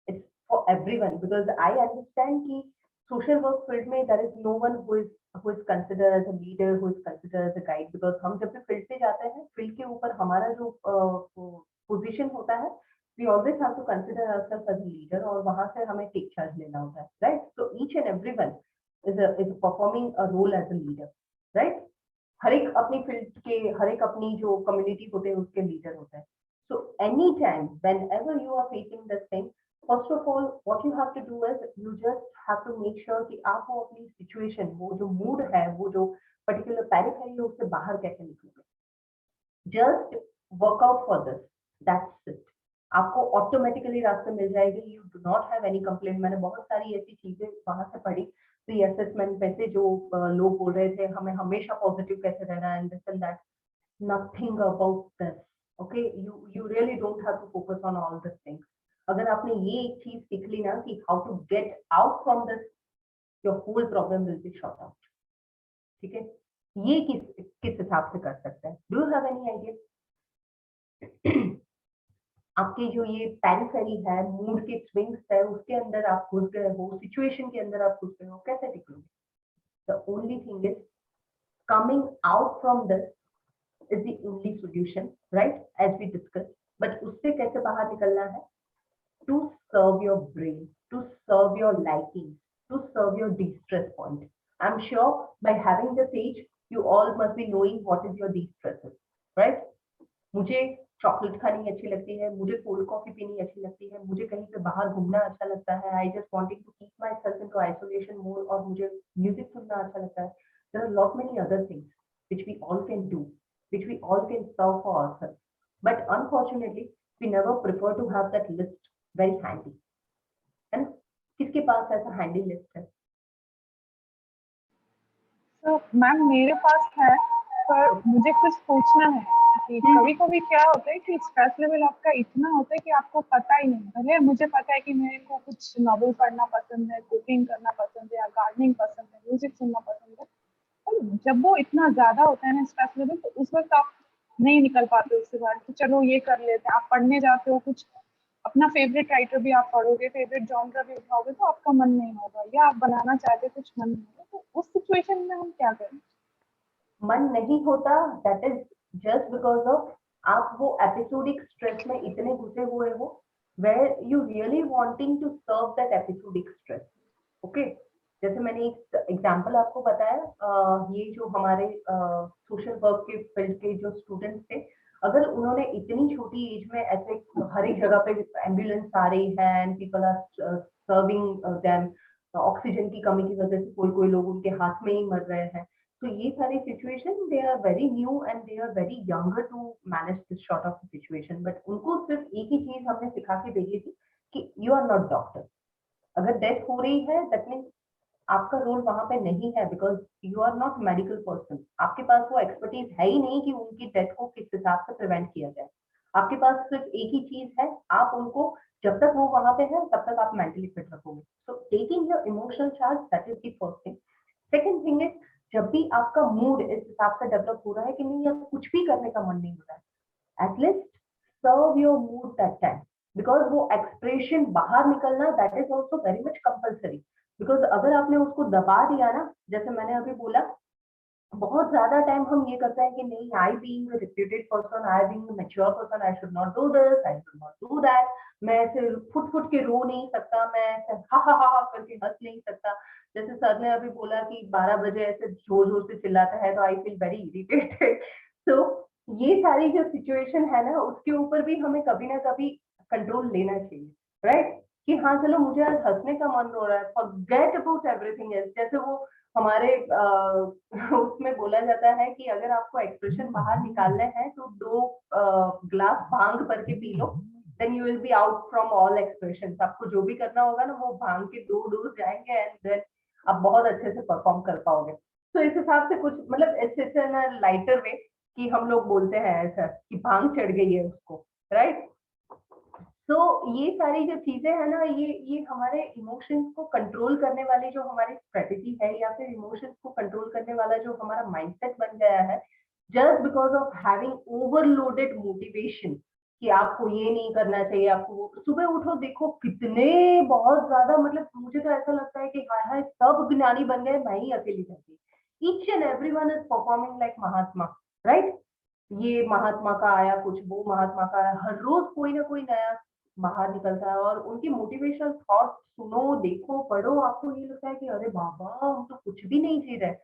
It's for everyone because I understand कि social work field में there is no one who is considered as a leader, who is considered as a guide, because हम जब भी field पे जाते हैं, field के ऊपर हमारा जो position होता है, we always have to consider ourselves as a leader, और वहाँ से हमें take charge लेना होता है, right? So each and everyone is performing a role as a leader, right? हर एक अपनी field के, हर एक अपनी जो community होते हैं उसके leader होते हैं। So anytime, whenever you are facing this thing, first of all, what you have to do is you just have to make sure कि आप वो अपनी situation, वो जो mood है, वो जो particular periphery है, उससे बाहर कैसे निकलोगे। Just work out for this, that's it। आपको ऑटोमेटिकली रास्ते मिल जाएंगे। You do not have any complaint. मैंने बहुत सारी ऐसी चीजें वहां से पढ़ी प्री असेसमेंट में से, जो लोग बोल रहे थे हमें हमेशा पॉजिटिव कैसे रहना है, and this and that. Nothing about this, okay. You really don't have to focus on all this things. अगर आपने ये एक चीज सीख ली ना कि how to get out from this, your whole problem will be sort out. ठीक है, ये किस हिसाब से कर सकते हैं? Do you have any idea? आपके जो ये पेरिफेरी है, मूड के स्विंग्स है, उसके अंदर आप घुस गए हो, सिचुएशन के अंदर आप घुस गए हो, कैसे निकलोगे? The only thing is coming out from this is the only solution, right, as we discuss. But उससे कैसे बाहर निकलना है? To serve your brain, to serve your liking, to serve your distress point. I am sure by having this as you all must be knowing what is your distresses, right. मुझे चॉकलेट खानी अच्छी लगती है, मुझे कोल्ड कॉफी पीनी अच्छी लगती है, मुझे कहीं पे बाहर घूमना अच्छा लगता है। I just wanted to keep myself into isolation mode, और मुझे म्यूजिक सुनना अच्छा लगता है। There are lot many other things which we all can do, which we all can serve for ourselves, but unfortunately we never prefer to have that list very handy. है ना? किसके पास ऐसा हैंडी लिस्ट है? तो मैम मेरे पास है, पर मुझे कुछ पूछना है कि कभी कभी क्या होता है कि स्ट्रेस लेवल आपका इतना होता है कि आपको पता ही नहीं। भले मुझे पता है कि मेरे को कुछ नॉवेल पढ़ना पसंद है, कुकिंग करना पसंद है, या गार्डनिंग पसंद है, म्यूजिक सुनना पसंद है, पर जब वो इतना ज्यादा होता है ना स्ट्रेस लेवल, तो उस वक्त आप नहीं निकल पाते उससे बाहर कि चलो ये कर लेते हैं। आप पढ़ने जाते हो, कुछ अपना फेवरेट राइटर भी आप पढ़ोगे, फेवरेट जॉनर भी उठाओगे, तो आपका मन नहीं होगा, या आप बनाना चाहते कुछ मन नहीं होगा। तो उस सिचुएशन में हम क्या करें? मन नहीं होता, that is just because of आप वो एपिसोडिक स्ट्रेस में इतने घुसे हुए हो, where you really wanting to serve that episodic stress. Okay, जैसे मैंने एक एग्जांपल आपको बताया, ये जो हमारे सोशल वर्क के फील्ड के जो स्टूडेंट्स थे, अगर उन्होंने इतनी छोटी एज में ऐसे हर एक जगह पे एम्बुलेंस आ रही है and people are serving them, oxygen की कमी की वजह से कोई कोई लोग उनके हाथ में ही मर रहे हैं। तो ये सारी situation, they are very new and they are very younger to manage this sort of situation. But उनको सिर्फ एक ही चीज हमने सिखा के भेजी थी कि यू आर नॉट डॉक्टर। अगर डेथ हो रही है, दैट मीन्स आपका रोल वहां पे नहीं है, because you are not medical person. आपके पास वो एक्सपर्टीज है ही नहीं कि उनकी डेथ को किस हिसाब से प्रिवेंट किया जाए। आपके पास सिर्फ एक ही चीज है, आप उनको जब तक वो वहां पे है तब तक आप मेंटली फिट रखोगे। So taking your emotional charge, that is the first thing. Second thing is, जब भी आपका मूड इस हिसाब से डेवलप हो रहा है कि नहीं, या कुछ भी करने का मन नहीं हो रहा है, at least serve your mood that time, because वो एक्सप्रेशन बाहर निकलना, that is also very much compulsory. Because अगर आपने उसको दबा दिया ना, जैसे मैंने अभी बोला, बहुत ज्यादा टाइम हम ये करते हैं कि नहीं, I being a reputed person, I being a mature person, I should not do this, I should not do that. मैं ऐसे फुट फुट के रो नहीं सकता, मैं ऐसे हा करके हंस नहीं सकता। जैसे सर ने अभी बोला कि 12 बजे ऐसे जोर जोर से चिल्लाता है, तो आई फील वेरी इरिटेटेड। तो ये सारी जो सिचुएशन है ना, उसके ऊपर भी हमें कभी ना कभी कंट्रोल लेना चाहिए, राइट? कि हाँ चलो मुझे आज हंसने का मन हो रहा है, फॉरगेट अबाउट एवरीथिंग एल्स। जैसे वो हमारे उसमें बोला जाता है कि अगर आपको एक्सप्रेशन बाहर निकालने हैं तो 2 ग्लास भांग भर के पी लो, then you will be out from all expression. आपको जो भी करना होगा ना वो भांग के 2 डोज जाएंगे एंड देन आप बहुत अच्छे से परफॉर्म कर पाओगे। तो इस हिसाब से कुछ मतलब इट्स इन अ लाइटर वे कि हम लोग बोलते हैं ऐसा कि भांग चढ़ गई है उसको, राइट? तो ये सारी जो चीजें है ना, ये हमारे इमोशंस को कंट्रोल करने वाली जो हमारी स्ट्रेटेजी है, या फिर इमोशंस को कंट्रोल करने वाला जो हमारा माइंडसेट बन गया है, just because of having overloaded motivation कि आपको ये नहीं करना चाहिए, आपको वो। सुबह उठो देखो कितने बहुत ज्यादा, मतलब मुझे तो ऐसा लगता है कि हाय हाय सब ज्ञानी बन गए, मैं ही अकेली रहती। Each and everyone is performing like Mahatma, right? ये महात्मा का आया कुछ, वो महात्मा का आया, हर रोज कोई ना कोई नया बाहर निकलता है और उनकी मोटिवेशनल थॉट सुनो, देखो, पढ़ो, आपको ये लगता है कि अरे बाबा हम तो कुछ भी नहीं जी रहे।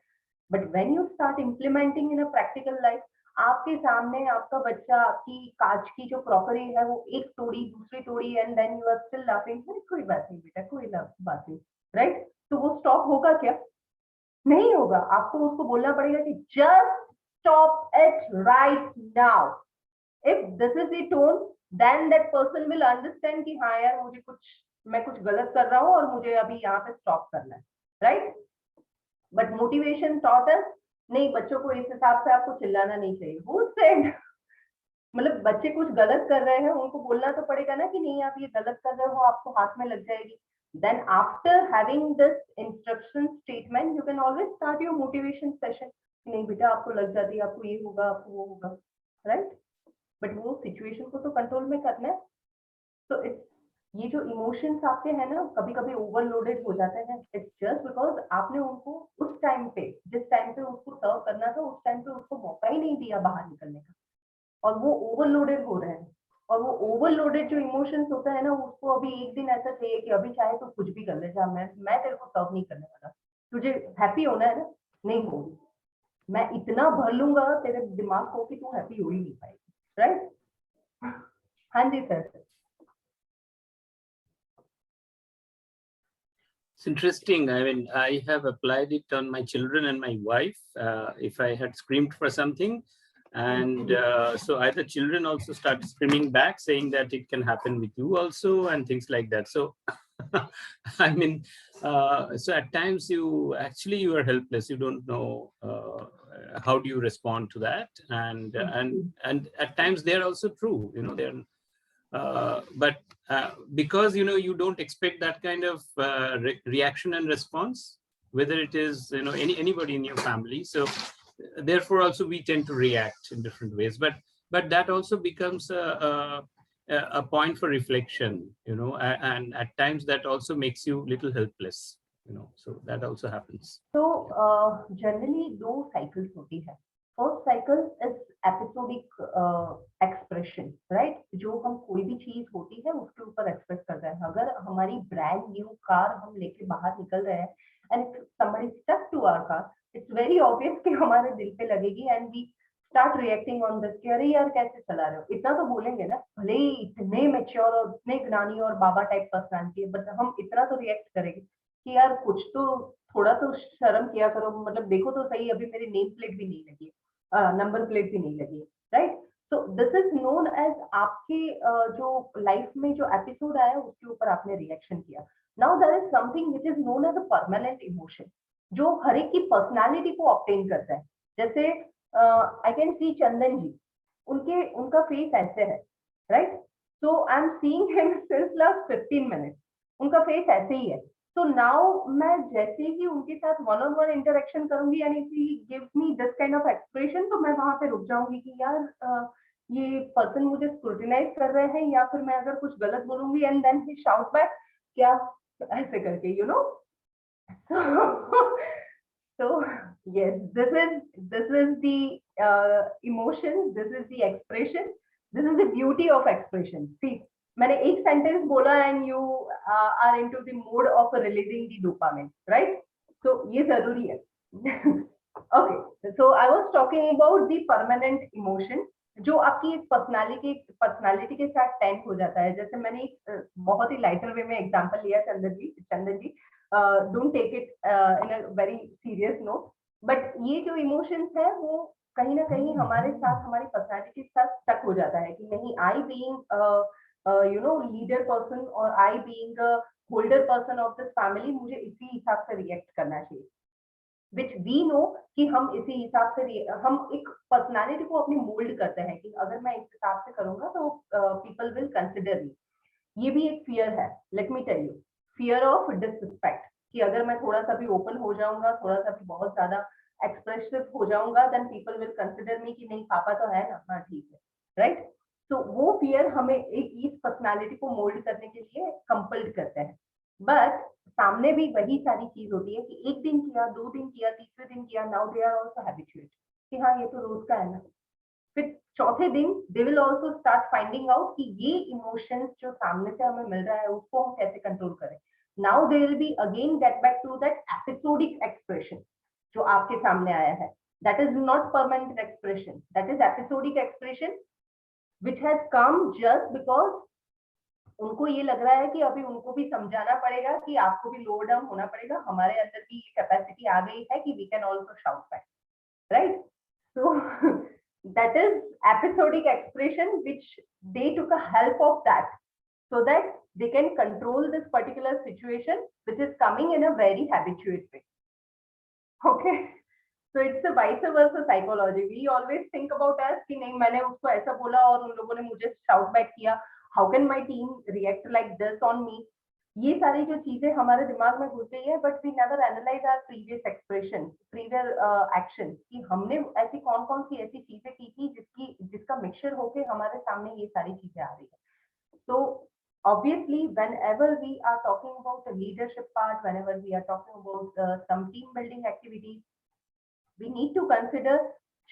But when you start implementing in a practical life, आपके सामने आपका बच्चा आपकी कांच की जो क्रॉकरी है वो एक तोड़ी, दूसरी तोड़ी, and then you are still laughing, कोई बात नहीं बेटा, कोई बात नहीं, राइट? तो वो स्टॉप होगा क्या? नहीं होगा। आपको उसको बोलना पड़ेगा कि just stop it right now. If this is the tone, then that person will understand कि हाँ यार मुझे मैं कुछ गलत कर रहा हूँ और मुझे अभी यहाँ पे स्टॉप करना है, right? But motivation taught us नहीं, बच्चों को इस हिसाब से आपको चिल्लाना नहीं चाहिए। Who said? मतलब बच्चे कुछ गलत कर रहे हैं, उनको बोलना तो पड़ेगा ना कि नहीं आप ये गलत कर रहे हो, आपको हाथ में लग जाएगी। Then after having this instruction statement, you can always start your motivation session। नहीं बेटा आपको लग जाती है, आपको ये होगा, आपको वो होगा, राइट? बट वो सिचुएशन को तो कंट्रोल में करना है। तो ये जो इमोशंस आपके हैं ना, कभी कभी ओवरलोडेड हो जाते हैं, इट्स जस्ट बिकॉज आपने उनको उस टाइम पे, जिस टाइम पे उसको सर्व करना था, उस टाइम पे उसको मौका ही नहीं दिया बाहर निकलने का, और वो ओवरलोडेड हो रहे हैं। और वो ओवरलोडेड जो इमोशंस होता है ना, उसको अभी एक दिन ऐसा चाहिए कि अभी चाहे तो कुछ भी कर ले जा, मैं तेरे को सर्व नहीं करने वाला, तुझे हैप्पी होना है ना, नहीं होगी, मैं इतना भर लूंगा तेरे दिमाग को कि तू हैप्पी हो ही नहीं पाएगी, राइट? हाँ जी sir. It's interesting. I mean, I have applied it on my children and my wife. If I had screamed for something, and so either children also start screaming back, saying that it can happen with you also, and things like that. So, I mean, so at times you are helpless. You don't know how do you respond to that, and at times they're also true. You know, they're. But because you don't expect that kind of reaction and response, whether it is anybody in your family, so therefore also we tend to react in different ways. But that also becomes a point for reflection, and at times that also makes you little helpless, so that also happens. So generally 2 cycles होती है। First cycle is episodic expression, right? जो हम कोई भी चीज होती है उसके ऊपर एक्सप्रेस करते हैं। अगर हमारी ब्रांड न्यू कार हम लेके बाहर निकल रहे हैं and somebody stuck to our car, it's very obvious कि हमारे दिल पे लगेगी and we start reacting on this कि अरे यार कैसे चला रहे हो, इतना तो बोलेंगे ना, भले ही इतने मैच्योर और इतने ज्ञानी और बाबा टाइप पर्सनालिटी है, बट हम इतना तो रिएक्ट करेंगे कि यार कुछ तो थोड़ा तो शर्म किया करो, मतलब देखो तो सही, अभी मेरी नेम प्लेट भी नहीं लगी, नंबर प्लेट भी नहीं लगी, राइट? तो दिस इज नोन एज आपके जो लाइफ में जो एपिसोड आया उसके ऊपर आपने रिएक्शन किया। Now there is something which is known as a permanent emotion, जो हर एक की पर्सनालिटी को ऑब्टेन करता है। जैसे आई कैन सी चंदन जी, उनका फेस ऐसे है, right? So I am seeing him since last 15 minutes, उनका फेस ऐसे ही है। तो नाउ मैं जैसे ही उनके साथ वन ऑन वन इंटरेक्शन करूंगी and if he gives me this kind of expression, तो मैं वहां पे रुक जाऊंगी कि यार ये पर्सन मुझे स्क्रूटिनाइज कर रहे हैं, या फिर मैं अगर कुछ गलत बोलूंगी and then he shout back क्या ऐसे करके, you know. So yes, this is the emotion, this is the expression, this is the beauty of expression. See, मैंने एक सेंटेंस बोला and you are into the mode of releasing the dopamine, right? So ये जरूरी है। Okay, so I was talking about the permanent emotion. जो आपकी एक पर्सनालिटी के साथ टेंट हो जाता है। जैसे मैंने एक बहुत ही लाइटर वे में एग्जांपल लिया Chandan ji, don't take it in a very serious note, but ये जो इमोशंस है वो कहीं ना कहीं हमारे साथ, हमारी पर्सनालिटी के साथ स्टक हो जाता है कि नहीं, I being you know leader person और I being holder person of this family, मुझे इसी हिसाब से रिएक्ट करना चाहिए, विच वी नो कि हम इसी हिसाब से हम एक पर्सनालिटी को अपनी मोल्ड करते हैं कि अगर मैं इस हिसाब से करूंगा तो पीपल विल कंसिडर मी। ये भी एक फियर है, let me tell you, fear of disrespect, कि अगर मैं थोड़ा सा भी ओपन हो जाऊंगा, थोड़ा सा भी बहुत ज्यादा एक्सप्रेसिव हो जाऊंगा, then people will consider me कि नहीं पापा तो है ना, हाँ ठीक है, राइट। तो वो फियर हमें एक इस पर्सनालिटी को मोल्ड करने के लिए कंपल्ड करते हैं। बट सामने भी वही सारी चीज होती है कि एक दिन किया, 2 दिन किया, तीसरे दिन किया, now they are also habituate कि हाँ ये तो रोज का है ना। फिर चौथे दिन they will also start finding out कि ये इमोशंस जो सामने से हमें मिल रहा है उसको हम कैसे कंट्रोल करें। Now they will be again get back to that episodic expression जो आपके सामने आया है, that is not permanent expression, that is episodic expression which has come just because उनको ये लग रहा है कि अभी उनको भी समझाना पड़ेगा कि आपको भी लोअर डाउन होना पड़ेगा, हमारे अंदर भी ये कैपेसिटी आ गई है कि we can also shout back, right. So that is episodic expression which they took a help of that so that they can control this particular situation which is coming in a very habituate way. Okay, so it's a vice versa psychology. We always think about us कि नहीं मैंने उसको ऐसा बोला और उन लोगों ने मुझे shout back किया, how can my team react like this on me? ये सारी जो चीजें हमारे दिमाग में घुस गई है, but we never analyze our previous expression, previous action कि हमने ऐसी कौन कौन सी ऐसी चीजें की थी जिसका मिक्सचर होके हमारे सामने ये सारी चीजें आ रही है। So obviously whenever we are talking about the leadership part, whenever we are talking about some team building activities, we need to consider,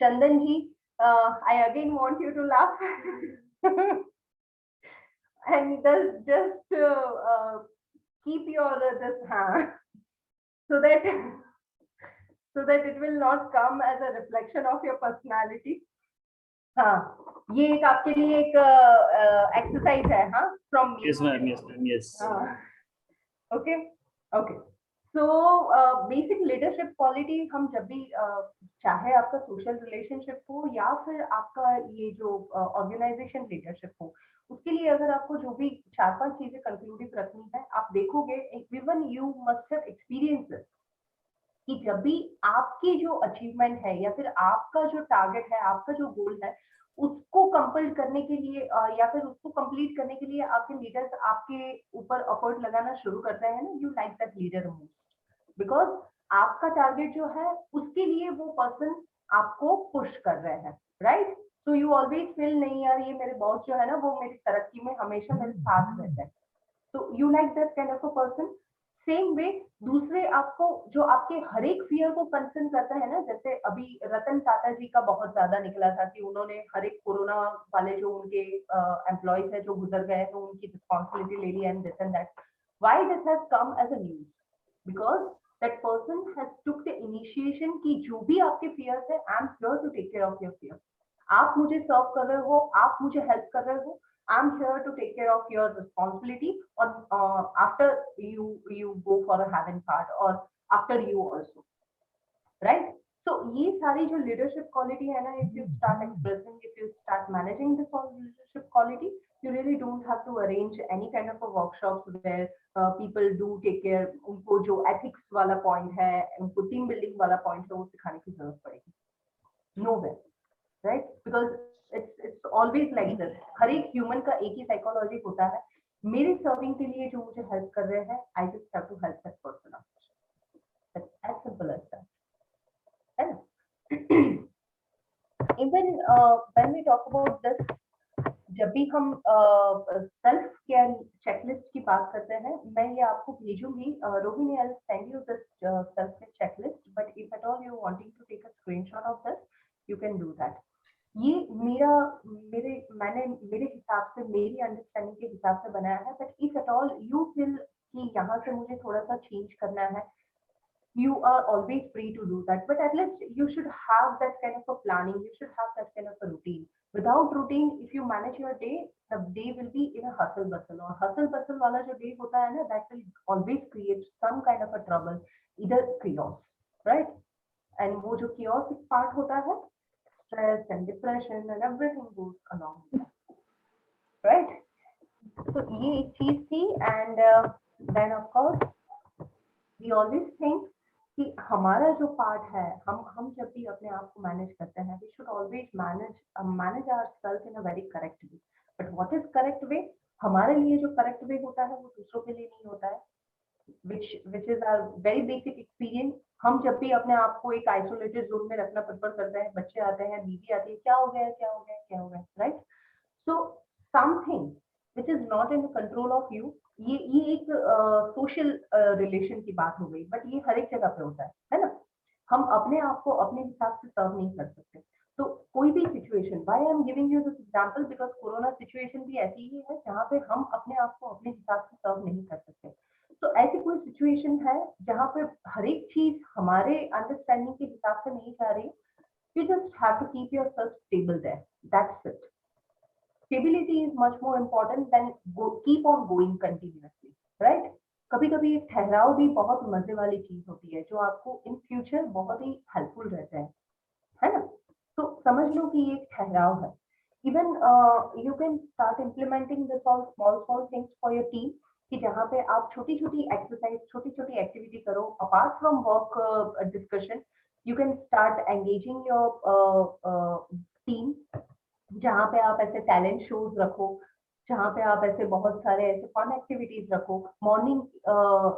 Chandan ji, I again want you to laugh and just keep your this so that it will not come as a reflection of your personality. हाँ, ये एक आपके लिए एक एक्सरसाइज है, हाँ, from me. Yes, ma'am. Yes, ma'am. Yes. Okay okay. So basic leadership quality हम जब भी चाहे आपका सोशल रिलेशनशिप हो या फिर आपका ये जो ऑर्गेनाइजेशन लीडरशिप हो, उसके लिए अगर आपको जो भी 4-5 चीजें कंक्लूडिव रखनी है, आप देखोगे even you must have experience कि जब भी आपकी जो अचीवमेंट है या फिर आपका जो टारगेट है, आपका जो गोल है, उसको कंप्लीट करने के लिए या फिर उसको कंप्लीट करने के लिए आपके लीडर्स आपके ऊपर एफर्ट लगाना शुरू करते हैं ना, you like that leader most, because आपका टारगेट जो है उसके लिए वो पर्सन आपको पुश कर रहे हैं, right. So you always feel नहीं यार ये मेरे बॉस जो है ना वो मेरी तरक्की में हमेशा मेरे साथ रहते हैं, तो you like that kind of a person. Same way दूसरे आपको जो आपके हर एक फियर को कंसर्न करता है ना, जैसे अभी रतन टाटा जी का बहुत ज्यादा निकला था कि उन्होंने हर एक कोरोना वाले जो उनके एम्प्लॉयज है जो गुजर गए तो उनकी रिस्पॉन्सिबिलिटी ले ली and this and that. Why this has come as a news? Because that person has took the initiation कि जो भी आपके फियर्स है, I am here to take care of your fear. आप मुझे सर्व कर रहे हो, आप मुझे हेल्प कर रहे हो, I'm here to take care of your responsibility, or after you go for a heaven part, or after you also, right? So ये सारी जो leadership quality है ना, if you start expressing, if you start managing this leadership quality, you really don't have to arrange any kind of a workshops where people do take care, उनको जो ethics वाला point है, उनको team building वाला point है, वो सिखाने की जरूरत पड़ेगी, nowhere, right? Because it's always like this. हर एक ह्यूमन का एक ही साइकोलॉजी होता है, मेरे सर्विंग के लिए जो मुझे हेल्प कर रहे हैं, I just have to help that person out, that's as simple as that, है ना। Even when we talk about this, जब भी हम सेल्फ केयर चेकलिस्ट की बात करते हैं, मैं ये आपको भेजूंगी, Rohini, I will send you this self care checklist, but if at all you wanting to take a screenshot of this, you can do that. ये मैंने मेरे हिसाब से, मेरी अंडरस्टैंडिंग के हिसाब से बनाया है, but if at all you feel कि यहाँ से मुझे थोड़ा सा चेंज करना है, you are always free to do that, but at least you should have that kind of a planning, you should have that kind of a routine Without routine, if you manage your day, the day will be in a hustle bustle. और hustle bustle वाला जो day होता है ना, that will always create some kind of a trouble, either chaos, right? And वो जो chaotic part होता है, stress and depression and everything goes along with that, right? So ये एक चीज थी, and then of course we always think कि हमारा जो पार्ट है, हम जब भी अपने आप को मैनेज करते हैं, we should always manage ourselves in a very correct way. But what is correct way? हमारे लिए जो correct way होता है वो दूसरों के लिए नहीं होता है, which is our very basic experience. हम जब भी अपने आप को एक isolated zone में रखना प्रेफर करते हैं, बच्चे आते हैं, बीवी आती है, क्या हो गया, क्या हो गया, क्या हो गया, right? So something which is not in the control of you, ये एक सोशल रिलेशन की बात हो गई, बट ये हर एक जगह पे होता है ना? हम अपने आप को अपने हिसाब से सर्व नहीं कर सकते. तो कोई भी situation, why I am giving you this example, because corona situation भी ऐसी ही है जहाँ पे हम अपने आप को अपने हिसाब से सर्व नहीं कर सकते. तो ऐसी कोई सिचुएशन है जहाँ पे हर एक चीज हमारे अंडरस्टैंडिंग के हिसाब से नहीं जा रही, you just have to keep yourself stable there. That's it. Stability is much more important than keep on going continuously, right? कभी कभी एक ठहराव भी बहुत मजे वाली चीज होती है, जो आपको इन फ्यूचर बहुत ही हेल्पफुल रहता है ना? तो समझ लो कि ये एक ठहराव है. Even you can start implementing this all small things for your team, कि जहाँ पे आप छोटी छोटी एक्सरसाइज, छोटी छोटी एक्टिविटी करो. Apart from work discussion, you can start engaging your team, जहाँ पे आप ऐसे टैलेंट शोज रखो, जहाँ पे आप ऐसे बहुत सारे ऐसे फन एक्टिविटीज रखो, मॉर्निंग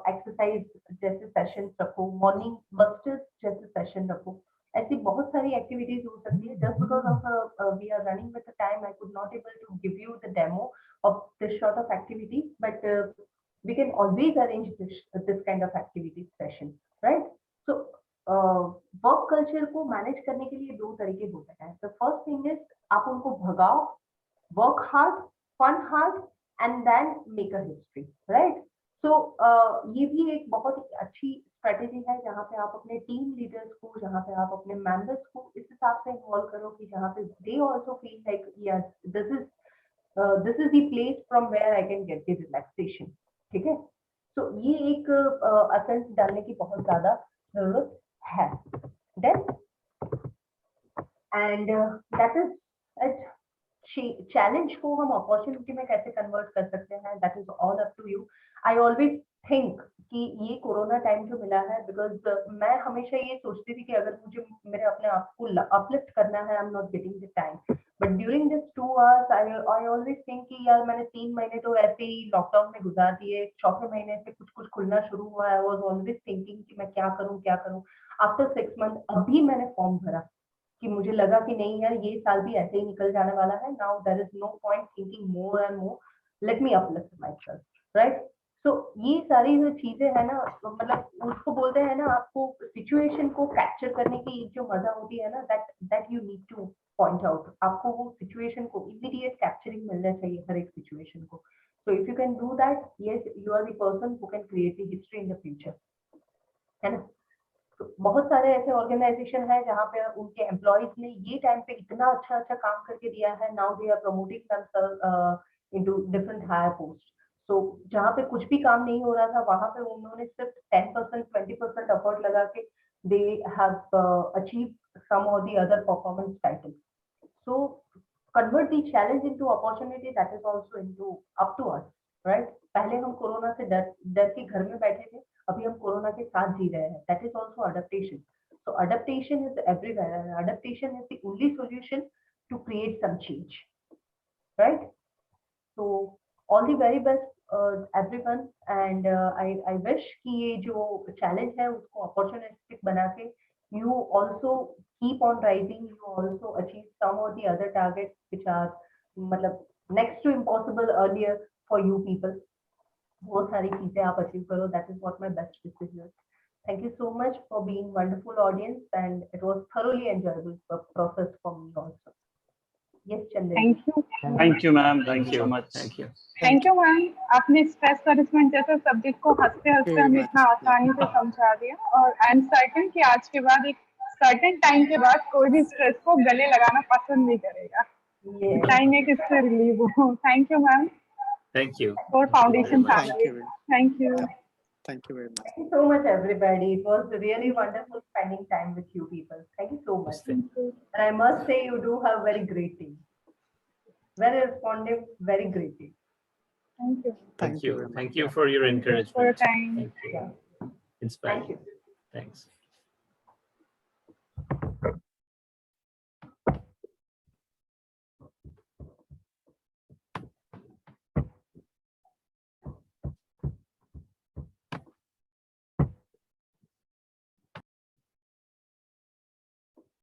एक्सरसाइज जैसे सेशंस रखो, मॉर्निंग बस्टर्स जैसे सेशन रखो. ऐसी बहुत सारी एक्टिविटीज हो सकती है. Just because of we are running with the time, I could not able to give you the demo of this sort of activity, but we can always arrange this kind of activity session, right? So work culture को मैनेज करने के लिए दो तरीके होते हैं. द फर्स्ट थिंग इज आप उनको भगाओ, work hard, fun hard, and then make a history, right? So ये भी एक बहुत ही अच्छी स्ट्रेटेजी है, जहाँ पे आप अपने टीम लीडर्स को, जहाँ पे आप अपने मेंबर्स को इस हिसाब से इन्वॉल्व करो कि जहाँ पे they also feel like yes, this is the place from where I can get the relaxation. ठीक है? तो ये एक असेंस डालने की बहुत ज्यादा जरूरत है. Then and that is it. Challenge को हम अपॉर्चुनिटी में कैसे कन्वर्ट कर सकते हैं, that is all up to you. I always think कि ये कोरोना टाइम जो मिला है, बिकॉज मैं हमेशा ये सोचती थी कि अगर मुझे मेरे अपने आप को अपलिफ्ट करना है, I am not getting the time, but during this 2 hours I always think कि यार मैंने 3 महीने तो ऐसे ही लॉकडाउन में गुजार दिए, चौथे महीने से कुछ कुछ खुलना शुरू हुआ है. आई वाज ऑलवेज थिंकिंग कि मैं क्या करूं. आफ्टर 6 months अभी मैंने फॉर्म भरा कि मुझे लगा कि नहीं यार, ये साल भी ऐसे ही निकल जाने वाला है. Now there is no point thinking more and more, let me uplift myself, right? So ये सारी जो चीजें है ना, मतलब उसको बोलते हैं ना, आपको सिचुएशन को कैप्चर करने की जो मजा होती है ना, that you need two point out. आपको वो सिचुएशन को इमीडिएट कैप्चरिंग मिलना चाहिए हर एक सिचुएशन को. So if you can do that, yes, you are the person who can create the history in the future, है ना? तो बहुत सारे ऐसे ऑर्गेनाइजेशन है जहाँ पे उनके एम्प्लॉइज ने ये टाइम पे इतना अच्छा काम करके दिया है. Now they are promoting themselves into different higher post. So जहाँ पे कुछ भी काम नहीं हो रहा था, वहां पे उन्होंने सिर्फ 10% 20% एफर्ट लगा के दे हैव अचीव्ड सम और the other performance title. So convert the challenge into opportunity, that is also into up to us, right? पहले हम कोरोना से डर के घर में बैठे थे, अभी हम कोरोना के साथ जी रहे हैं. That is also adaptation. So adaptation is everywhere, and adaptation is the only solution to create some change, right? So all the very best everyone, and I wish कि ये जो चैलेंज है उसको अपॉर्चुनिस्टिक बना के you also keep on rising, you also achieve some or the other targets which are मतलब next to impossible earlier for you people. वो सारी चीजें आप अचीव करो. That is what my best wishes is. Thank you so much for being wonderful audience, and it was thoroughly enjoyable process for me also. Yes, Chandan. Thank you. Thank you, ma'am. Thank you so much. Thank you. Thank you ma'am. आपने स्ट्रेस मैनेजमेंट जैसे सब्जेक्ट को हंसते हंसते हमें इतना आसानी से समझा दिया, और आई एम सर्टेन कि आज के बाद एक सर्टेन टाइम के बाद कोई भी स्ट्रेस को गले लगाना पसंद नहीं करेगा. Yes. टाइम एक इससे रिलीव हो. Thank you, ma'am, Thank you. for Foundation much. Thank family. you. Thank you. Thank you very much. Thank you so much, everybody. It was really wonderful spending time with you people. Thank you so much. And I must say, you do have very great team. Very responsive, very great team. Thank you. Thank you you. very much. Thank you for your For your encouragement. time. Thank you. Yeah. Inspiring. Thank you. Thanks.